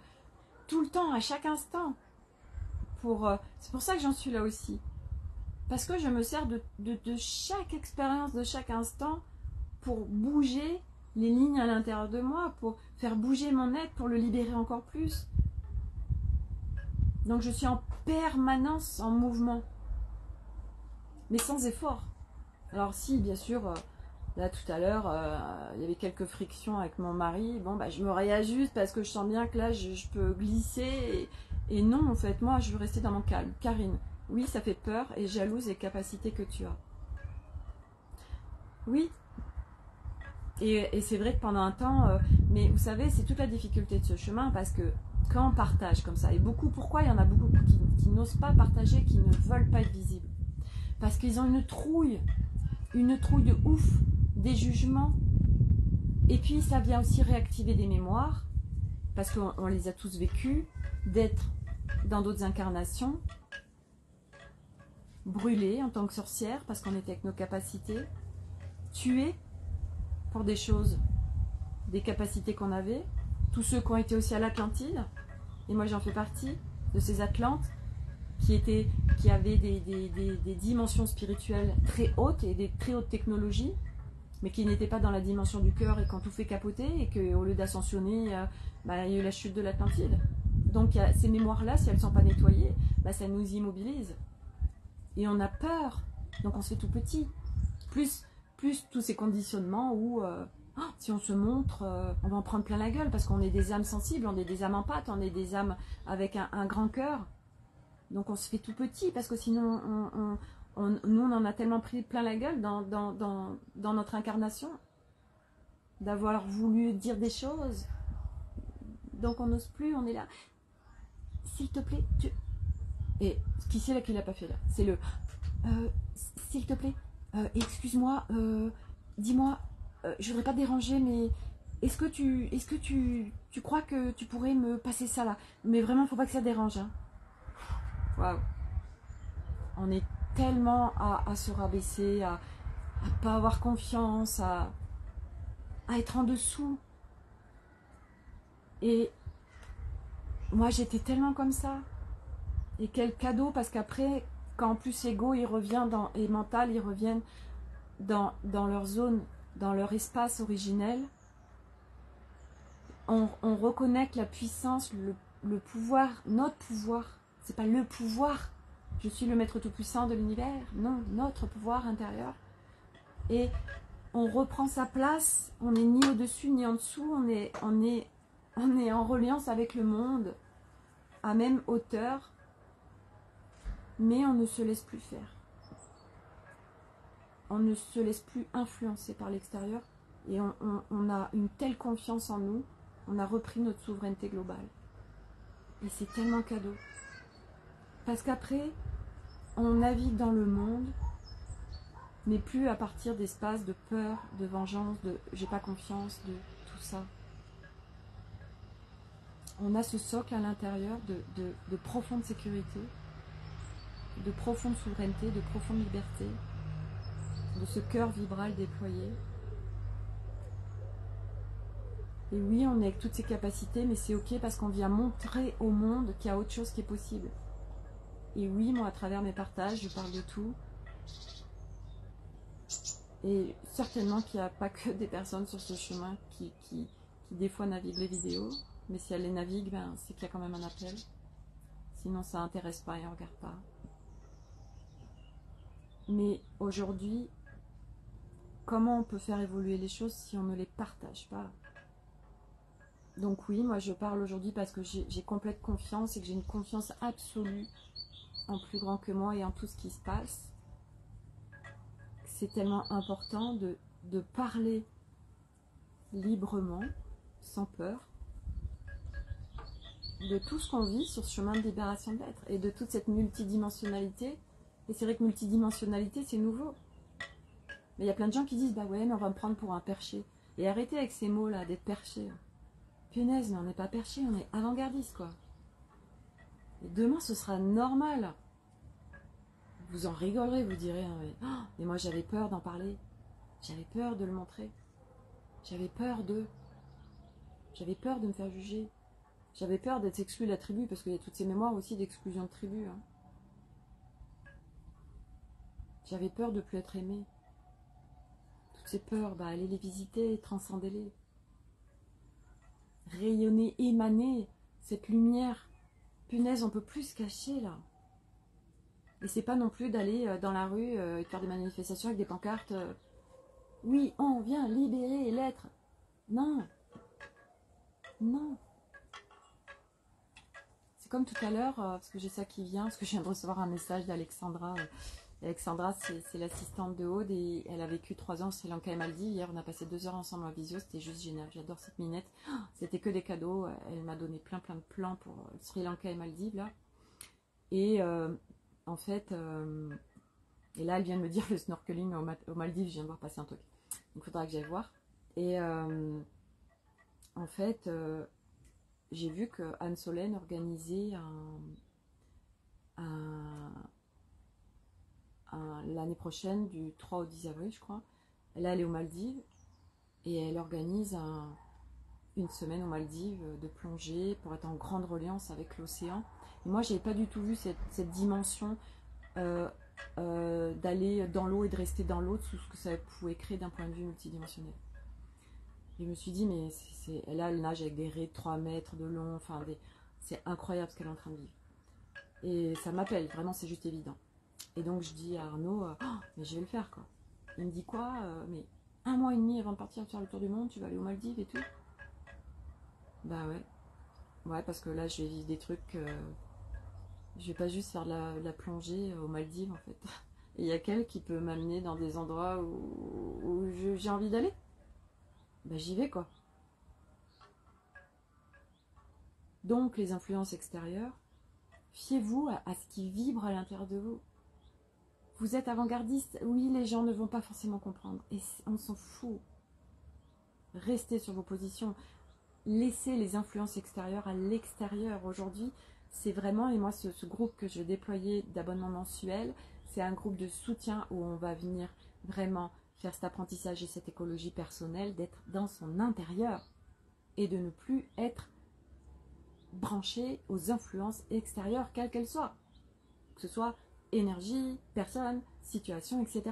tout le temps, à chaque instant. C'est pour ça que j'en suis là aussi. Parce que je me sers de chaque expérience, de chaque instant, pour bouger les lignes à l'intérieur de moi, pour faire bouger mon être, pour le libérer encore plus. Donc je suis en permanence en mouvement, mais sans effort. Alors si, bien sûr, là tout à l'heure, il y avait quelques frictions avec mon mari, bon bah je me réajuste parce que je sens bien que là je peux glisser, et non en fait, moi je veux rester dans mon calme. Karine, oui ça fait peur et jalouse les capacités que tu as. Oui, et c'est vrai que pendant un temps, mais vous savez, c'est toute la difficulté de ce chemin, parce que quand on partage comme ça, et beaucoup, pourquoi il y en a beaucoup qui n'osent pas partager, qui ne veulent pas être visibles? Parce qu'ils ont une trouille de ouf, des jugements, et puis ça vient aussi réactiver des mémoires, parce qu'on les a tous vécus, d'être dans d'autres incarnations, brûlés en tant que sorcière, parce qu'on était avec nos capacités, tués pour des choses, des capacités qu'on avait, tous ceux qui ont été aussi à l'Atlantide, et moi j'en fais partie, de ces Atlantes, qui avaient des dimensions spirituelles très hautes et des très hautes technologies, mais qui n'étaient pas dans la dimension du cœur et qui ont tout fait capoter, et qu'au lieu d'ascensionner, il y a eu la chute de l'Atlantide. Donc ces mémoires-là, si elles ne sont pas nettoyées, ça nous immobilise. Et on a peur, donc on se fait tout petit. Plus tous ces conditionnements où si on se montre, on va en prendre plein la gueule, parce qu'on est des âmes sensibles, on est des âmes empathes, on est des âmes avec un grand cœur. Donc on se fait tout petit, parce que sinon nous on en a tellement pris plein la gueule dans notre incarnation, d'avoir voulu dire des choses. Donc on n'ose plus, on est là. S'il te plaît, Et qui c'est là qui l'a pas fait là? C'est le s'il te plaît, excuse-moi, dis-moi, je voudrais pas te déranger, mais est-ce que tu crois que tu pourrais me passer ça là? Mais vraiment, faut pas que ça dérange. Hein. Waouh. On est tellement à se rabaisser, à pas avoir confiance, à être en dessous. Et moi, j'étais tellement comme ça. Et quel cadeau, parce qu'après, quand en plus l'ego il revient et mental, ils reviennent dans leur zone, dans leur espace originel, on reconnecte la puissance, le pouvoir, notre pouvoir. C'est pas le pouvoir, je suis le maître tout-puissant de l'univers, non, notre pouvoir intérieur. Et on reprend sa place, on n'est ni au-dessus ni en dessous, on est en reliance avec le monde, à même hauteur, mais on ne se laisse plus faire. On ne se laisse plus influencer par l'extérieur, et on a une telle confiance en nous, on a repris notre souveraineté globale. Et c'est tellement cadeau. Parce qu'après, on navigue dans le monde, mais plus à partir d'espaces de peur, de vengeance, de j'ai pas confiance, de tout ça. On a ce socle à l'intérieur de profonde sécurité, de profonde souveraineté, de profonde liberté, de ce cœur vibral déployé. Et oui, on est avec toutes ces capacités, mais c'est ok parce qu'on vient montrer au monde qu'il y a autre chose qui est possible. Et oui, moi, à travers mes partages, je parle de tout. Et certainement qu'il n'y a pas que des personnes sur ce chemin qui des fois naviguent les vidéos, mais si elles les naviguent, c'est qu'il y a quand même un appel. Sinon, ça n'intéresse pas et on ne regarde pas. Mais aujourd'hui, comment on peut faire évoluer les choses si on ne les partage pas? Donc oui, moi je parle aujourd'hui parce que j'ai complète confiance et que j'ai une confiance absolue en plus grand que moi et en tout ce qui se passe. C'est tellement important de parler librement, sans peur, de tout ce qu'on vit sur ce chemin de libération de l'être et de toute cette multidimensionnalité. Et c'est vrai que multidimensionnalité, c'est nouveau. Mais il y a plein de gens qui disent, bah ouais, mais on va me prendre pour un perché. Et arrêtez avec ces mots-là, d'être perché. Punaise, mais on n'est pas perché, on est avant-gardiste, quoi. Et demain, ce sera normal. Vous en rigolerez, vous direz, hein, mais moi j'avais peur d'en parler. J'avais peur de le montrer. J'avais peur de me faire juger. J'avais peur d'être exclu de la tribu, parce qu'il y a toutes ces mémoires aussi d'exclusion de tribu. Hein. J'avais peur de ne plus être aimée. Toutes ces peurs, allez les visiter, transcendez-les. Rayonner, émaner cette lumière. Punaise, on peut plus se cacher là. Et c'est pas non plus d'aller dans la rue et de faire des manifestations avec des pancartes. Oui, on vient libérer l'être. Non. Non. C'est comme tout à l'heure, parce que j'ai ça qui vient, parce que je viens de recevoir un message d'Alexandra Et Alexandra, c'est l'assistante de Aude et elle a vécu 3 ans au Sri Lanka et Maldives. Hier, on a passé 2 heures ensemble en visio, c'était juste génial. J'adore cette minette. C'était que des cadeaux. Elle m'a donné plein de plans pour Sri Lanka et Maldives là. Et en fait, et là, elle vient de me dire le snorkeling aux Maldives. Je viens de voir passer un truc. Donc, il faudra que j'aille voir. Et en fait, j'ai vu que Anne Solène organisait l'année prochaine, du 3 au 10 avril, je crois. Là, elle est aux Maldives et elle organise une semaine aux Maldives de plongée pour être en grande reliance avec l'océan. Et moi, je n'avais pas du tout vu cette dimension d'aller dans l'eau et de rester dans l'eau, tout ce que ça pouvait créer d'un point de vue multidimensionnel. Et je me suis dit, mais là, elle nage avec des raies de 3 mètres de long, enfin, c'est incroyable ce qu'elle est en train de vivre. Et ça m'appelle, vraiment, c'est juste évident. Et donc, je dis à Arnaud, mais je vais le faire, quoi. Il me dit quoi mais 1 mois et demi avant de partir faire le tour du monde, tu vas aller aux Maldives et tout? Bah ouais. Ouais, parce que là, je vais vivre des trucs. Je vais pas juste faire de la plongée aux Maldives, en fait. Et il y a qu'elle qui peut m'amener dans des endroits où j'ai envie d'aller. Bah j'y vais, quoi. Donc, les influences extérieures, fiez-vous à ce qui vibre à l'intérieur de vous. Vous êtes avant-gardiste, oui, les gens ne vont pas forcément comprendre. Et on s'en fout. Restez sur vos positions. Laissez les influences extérieures à l'extérieur. Aujourd'hui, c'est vraiment, et moi, ce groupe que je déployais d'abonnement mensuel, c'est un groupe de soutien où on va venir vraiment faire cet apprentissage et cette écologie personnelle, d'être dans son intérieur et de ne plus être branché aux influences extérieures, quelles qu'elles soient. Que ce soit énergie, personne, situation, etc.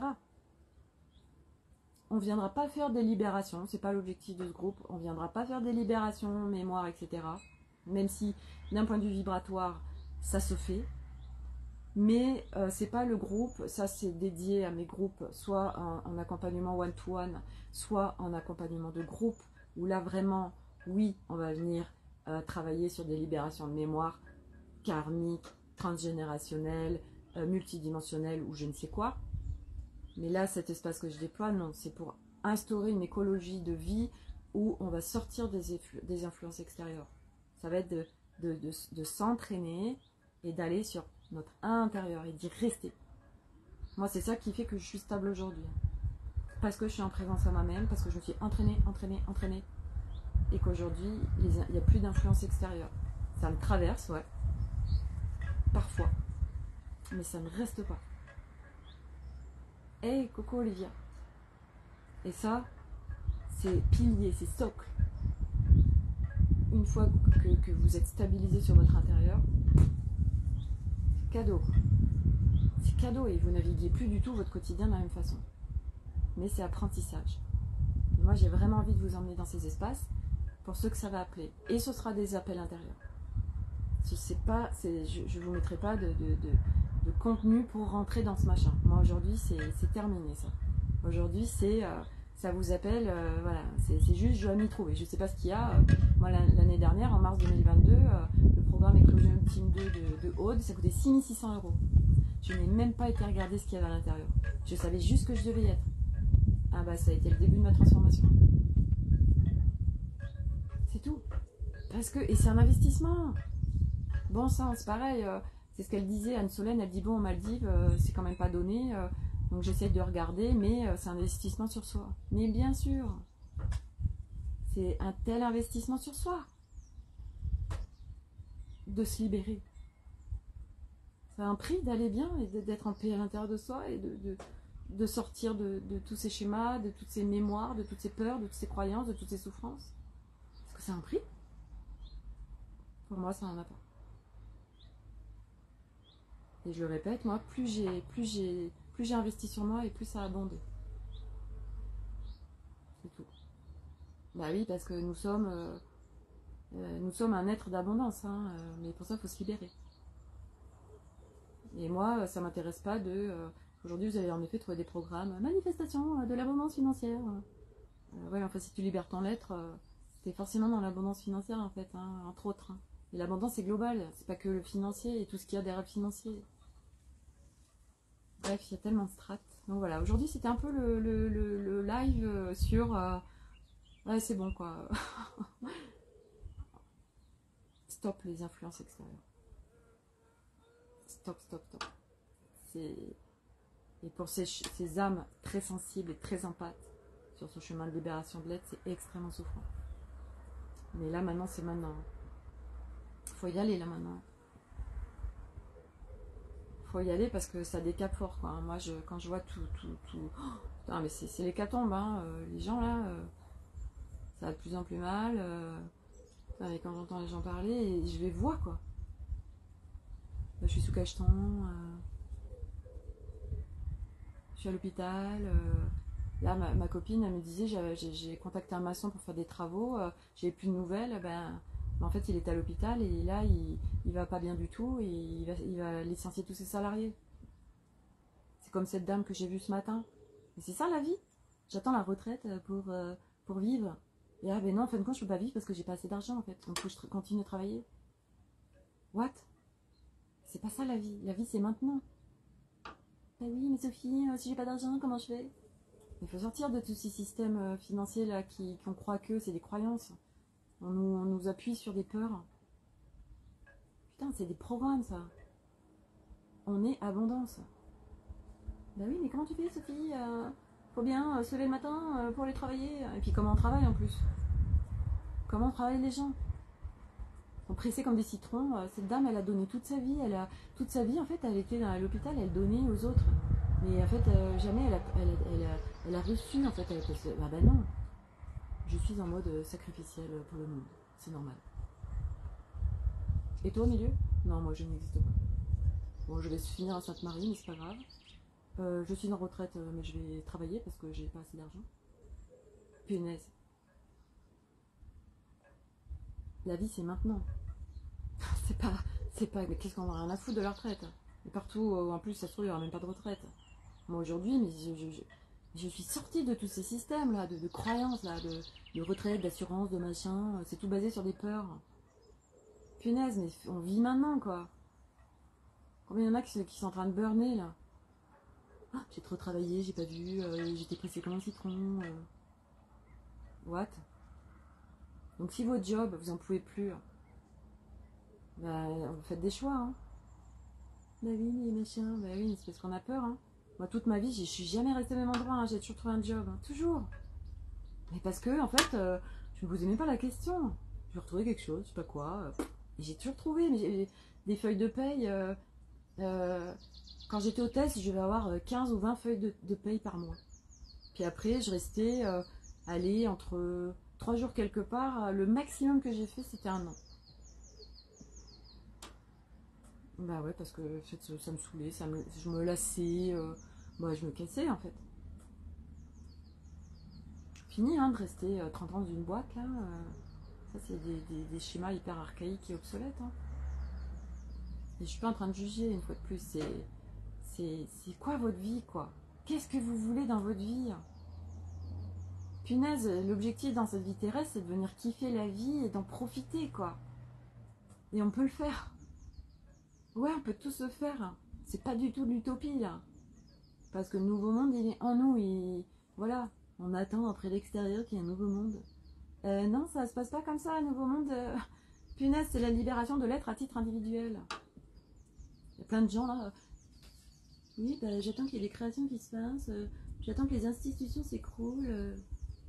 On ne viendra pas faire des libérations, c'est pas l'objectif de ce groupe, on ne viendra pas faire des libérations, mémoire, etc. Même si d'un point de vue vibratoire, ça se fait. Mais c'est pas le groupe, ça c'est dédié à mes groupes, soit en accompagnement one-to-one, soit en accompagnement de groupe, où là vraiment, oui, on va venir travailler sur des libérations de mémoire karmiques, transgénérationnelles, multidimensionnelles ou je ne sais quoi. Mais là, cet espace que je déploie, non, c'est pour instaurer une écologie de vie où on va sortir des influences extérieures. Ça va être de s'entraîner et d'aller sur notre intérieur et d'y rester. Moi, c'est ça qui fait que je suis stable aujourd'hui. Parce que je suis en présence à moi-même, parce que je me suis entraînée. Et qu'aujourd'hui, il n'y a plus d'influence extérieure. Ça me traverse, ouais. Parfois. Mais ça ne reste pas. Hey, coucou Olivia. Et ça, c'est pilier, c'est socle. Une fois que vous êtes stabilisé sur votre intérieur, c'est cadeau. C'est cadeau et vous naviguez plus du tout votre quotidien de la même façon. Mais c'est apprentissage. Et moi, j'ai vraiment envie de vous emmener dans ces espaces pour ceux que ça va appeler. Et ce sera des appels intérieurs. Je ne vous mettrai pas de contenu pour rentrer dans ce machin. Moi, aujourd'hui, c'est terminé, ça. Aujourd'hui, ça vous appelle, voilà, c'est juste, je dois m'y trouver. Je ne sais pas ce qu'il y a. Moi, l'année dernière, en mars 2022, le programme Eclosion Team 2 de Aude, ça coûtait 6 600 €. Je n'ai même pas été regarder ce qu'il y avait à l'intérieur. Je savais juste que je devais y être. Ah bah, ça a été le début de ma transformation. C'est tout. Et c'est un investissement. Bon sang, c'est pareil. C'est ce qu'elle disait, Anne Solène, elle dit bon, aux Maldives, c'est quand même pas donné. Donc j'essaie de regarder, mais c'est un investissement sur soi. Mais bien sûr, c'est un tel investissement sur soi. De se libérer. Ça a un prix d'aller bien et d'être en paix à l'intérieur de soi et de sortir de tous ces schémas, de toutes ces mémoires, de toutes ces peurs, de toutes ces croyances, de toutes ces souffrances. Est-ce que c'est un prix? Pour moi, ça en a pas. Et je le répète, moi, plus j'ai investi sur moi et plus ça a abondé. C'est tout. Bah oui, parce que nous sommes un être d'abondance, hein, mais pour ça, il faut se libérer. Et moi, ça m'intéresse pas aujourd'hui, vous allez en effet trouver des programmes manifestation de l'abondance financière. Ouais, enfin, si tu libères ton être, t'es forcément dans l'abondance financière, en fait, hein, entre autres. Hein. Et l'abondance, c'est global, c'est pas que le financier et tout ce qu'il y a derrière le financier. Bref, il y a tellement de strates. Donc voilà, aujourd'hui c'était un peu le live sur... ouais, c'est bon quoi. Stop les influences extérieures. Stop, stop, stop. Et pour ces âmes très sensibles et très empathes sur ce chemin de libération de l'être, c'est extrêmement souffrant. Mais là maintenant, c'est maintenant. Faut y aller là maintenant. Faut y aller parce que ça décape fort quoi. Moi quand je vois tout. Oh, putain, mais c'est l'hécatombe hein. Les gens là, ça va de plus en plus mal. Putain, mais quand j'entends les gens parler, je les vois quoi. Là, je suis sous cacheton. Je suis à l'hôpital. Là, ma copine, elle me disait, j'ai contacté un maçon pour faire des travaux. J'ai plus de nouvelles. Ben, en fait, il est à l'hôpital et là, il va pas bien du tout et il va licencier tous ses salariés. C'est comme cette dame que j'ai vue ce matin. Mais c'est ça la vie. J'attends la retraite pour vivre. Et ah ben non, en fin de compte, je peux pas vivre parce que j'ai pas assez d'argent en fait. Donc faut que je continue à travailler. What? C'est pas ça la vie. La vie, c'est maintenant. Bah oui, mais Sophie, si j'ai pas d'argent, comment je fais? Il faut sortir de tous ces systèmes financiers là qu'on croit que c'est des croyances. On nous appuie sur des peurs. Putain, c'est des programmes ça. On est abondance. Bah oui, mais comment tu fais Sophie? Faut bien se lever le matin pour aller travailler. Et puis comment on travaille en plus? Comment travaillent les gens? Ils sont pressés comme des citrons. Cette dame, elle a donné toute sa vie. Toute sa vie, en fait, elle était à l'hôpital, elle donnait aux autres. Mais en fait, jamais elle a reçu, en fait. Ah ben non. Je suis en mode sacrificiel pour le monde. C'est normal. Et toi au milieu? Non, moi je n'existe pas. Bon, je vais finir à Sainte-Marie, mais c'est pas grave. Je suis en retraite, mais je vais travailler parce que j'ai pas assez d'argent. Punaise. La vie, c'est maintenant. c'est pas, mais qu'est-ce qu'on a rien à foutre de la retraite? Et partout, en plus, ça se trouve, il n'y aura même pas de retraite. Moi, aujourd'hui, mais je suis sortie de tous ces systèmes-là, de croyances, là, de retraite, d'assurance, de machin. C'est tout basé sur des peurs. Punaise, mais on vit maintenant, quoi. Combien il y en a qui sont en train de burner, là? Ah, j'ai trop travaillé, j'ai pas vu, j'étais pressée comme un citron. What? Donc si votre job, vous en pouvez plus, bah, vous faites des choix, hein. Bah oui, mais machin, bah oui, c'est parce qu'on a peur, hein. Moi, toute ma vie, je suis jamais restée au même endroit, hein. J'ai toujours trouvé un job, hein. Toujours. Mais parce que, en fait, je me posais même pas la question. Je vais retrouver quelque chose, je sais pas quoi. Et j'ai toujours trouvé, mais j'ai des feuilles de paye. Quand j'étais hôtesse, je devais avoir 15 ou 20 feuilles de paye par mois. Puis après, je restais aller entre 3 jours quelque part. Le maximum que j'ai fait, c'était 1 an. Bah ouais, parce que en fait, ça me saoulait, je me lassais, bah, je me cassais en fait. Fini hein, de rester 30 ans dans une boîte là. Ça, c'est des schémas hyper archaïques et obsolètes. Hein. Et je suis pas en train de juger une fois de plus. C'est quoi votre vie quoi? Qu'est-ce que vous voulez dans votre vie? Punaise, l'objectif dans cette vie terrestre, c'est de venir kiffer la vie et d'en profiter quoi. Et on peut le faire. Ouais, on peut tous le faire. C'est pas du tout de l'utopie là. Parce que le nouveau monde, il est en nous. Et voilà, on attend après l'extérieur qu'il y ait un nouveau monde. Non, ça se passe pas comme ça, un nouveau monde. Punaise, c'est la libération de l'être à titre individuel. Il y a plein de gens là. Oui, bah, j'attends qu'il y ait des créations qui se fassent. J'attends que les institutions s'écroulent.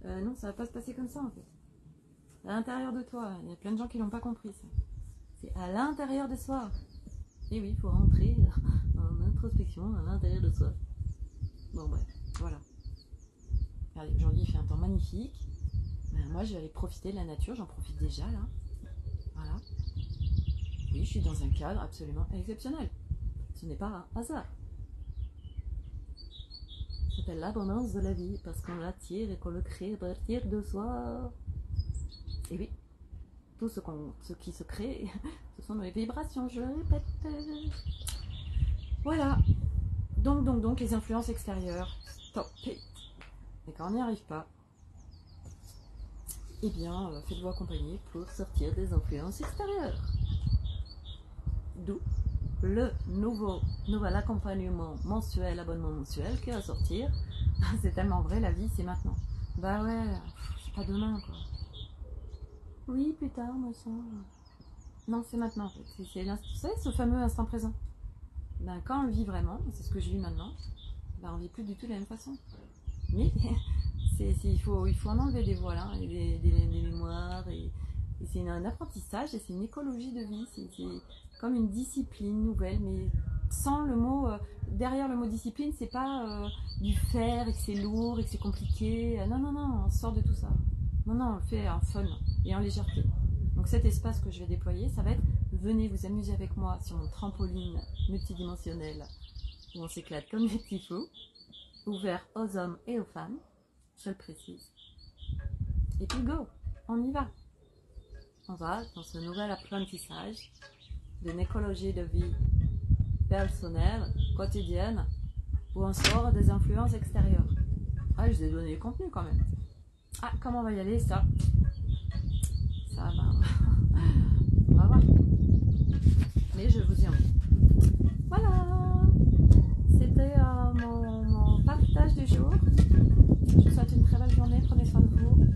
Non, ça va pas se passer comme ça en fait. À l'intérieur de toi, il y a plein de gens qui l'ont pas compris ça. C'est à l'intérieur de soi. Et oui, il faut rentrer en introspection à l'intérieur de soi. Bon bref, voilà. Regardez, aujourd'hui il fait un temps magnifique. Ben, moi je vais aller profiter de la nature, j'en profite déjà là. Voilà. Oui, je suis dans un cadre absolument exceptionnel. Ce n'est pas un hasard. Ça s'appelle l'abondance de la vie parce qu'on l'attire et qu'on le crée à partir de soi. Et oui, tout ce qui se crée, ce sont nos vibrations, je le répète. Voilà. Donc, les influences extérieures, stop it. Et quand on n'y arrive pas, eh bien, faites-vous accompagner pour sortir des influences extérieures. D'où le nouvel accompagnement mensuel, abonnement mensuel qui va sortir. C'est tellement vrai, la vie c'est maintenant. Bah ouais, c'est pas demain quoi. Oui, plus tard, moi ça. Non, c'est maintenant en fait. C'est ce fameux instant présent. Ben, quand on le vit vraiment, c'est ce que je vis maintenant, ben, on vit plus du tout de la même façon. Mais il faut en enlever des voiles, hein, et des mémoires, et c'est un apprentissage, et c'est une écologie de vie, c'est comme une discipline nouvelle, mais sans le mot, derrière le mot discipline, c'est pas du faire, et que c'est lourd, et que c'est compliqué, non, non, non, on sort de tout ça. Non, non, on le fait en fun et en légèreté. Donc cet espace que je vais déployer, ça va être, venez vous amuser avec moi sur mon trampoline multidimensionnel, où on s'éclate comme des petits fous, ouvert aux hommes et aux femmes, je le précise. Et puis go, on y va. On va dans ce nouvel apprentissage d'une écologie de vie personnelle, quotidienne, où on sort des influences extérieures. Ah, je vous ai donné le contenu quand même. Ah, comment on va y aller ça? Ça, ben, on va voir. Mais je vous y envoie. Voilà, c'était mon partage du jour. Je vous souhaite une très belle journée, prenez soin de vous.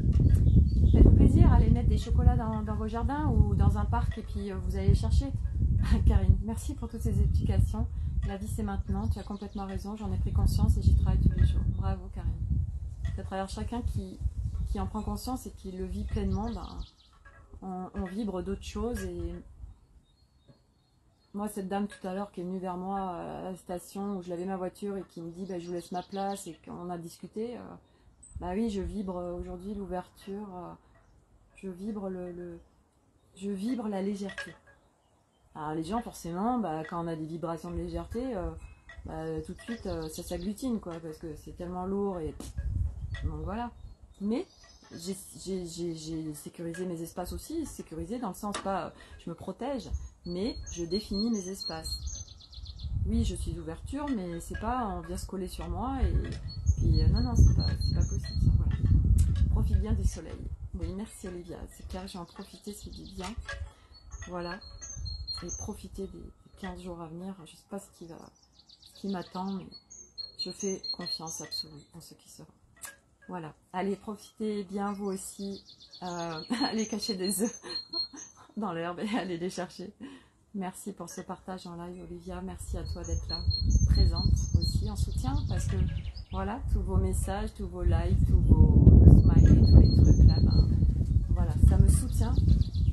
Faites-vous plaisir, allez mettre des chocolats dans vos jardins ou dans un parc et puis vous allez les chercher. Karine, merci pour toutes ces explications. La vie c'est maintenant, tu as complètement raison, j'en ai pris conscience et j'y travaille tous les jours. Bravo Karine. C'est à travers chacun qui en prend conscience et qui le vit pleinement, ben, on vibre d'autres choses. Et moi, cette dame tout à l'heure qui est venue vers moi à la station où je lavais ma voiture et qui me dit bah, je vous laisse ma place et qu'on a discuté, bah oui, je vibre aujourd'hui l'ouverture, je vibre je vibre la légèreté. Alors les gens forcément, bah, quand on a des vibrations de légèreté, bah, tout de suite ça s'agglutine quoi, parce que c'est tellement lourd et donc voilà. Mais j'ai sécurisé mes espaces aussi, sécurisé dans le sens pas je me protège, mais je définis mes espaces. Oui, je suis d'ouverture, mais c'est pas on vient se coller sur moi et puis non, non, c'est pas possible ça, voilà. Profite bien du soleil. Oui, merci Olivia, c'est clair, j'ai en profité, c'est du bien. Voilà. Et profiter des 15 jours à venir, je sais pas ce qui m'attend, mais je fais confiance absolue en ce qui sera. Voilà, allez, profitez bien vous aussi, allez cacher des œufs dans l'herbe et allez les chercher. Merci pour ce partage en live Olivia, merci à toi d'être là, présente aussi en soutien, parce que voilà, tous vos messages, tous vos lives, tous vos smileys, tous les trucs là, ben, voilà, ça me soutient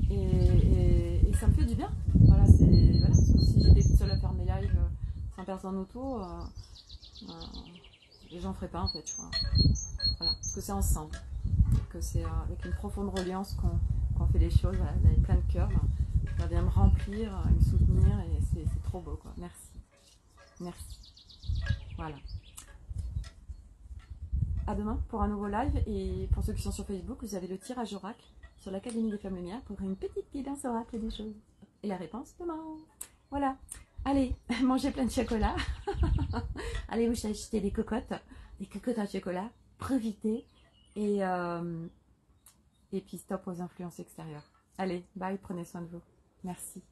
et ça me fait du bien. Voilà, voilà, si j'étais toute seule à faire mes lives sans personne autour, j'en ferais pas en fait, je crois. Voilà, parce que c'est ensemble, que c'est avec une profonde reliance qu'on fait les choses, voilà, avec plein de cœur, ça vient me remplir, me soutenir et c'est trop beau quoi. Merci, merci. Voilà. À demain pour un nouveau live et pour ceux qui sont sur Facebook, vous avez le tirage oracle sur l'Académie des Femmes Lumière pour une petite guidance oracle des choses. Et la réponse demain. Voilà. Allez, mangez plein de chocolat. Allez vous acheter des cocottes en chocolat. Profitez et puis stop aux influences extérieures. Allez, bye, prenez soin de vous. Merci.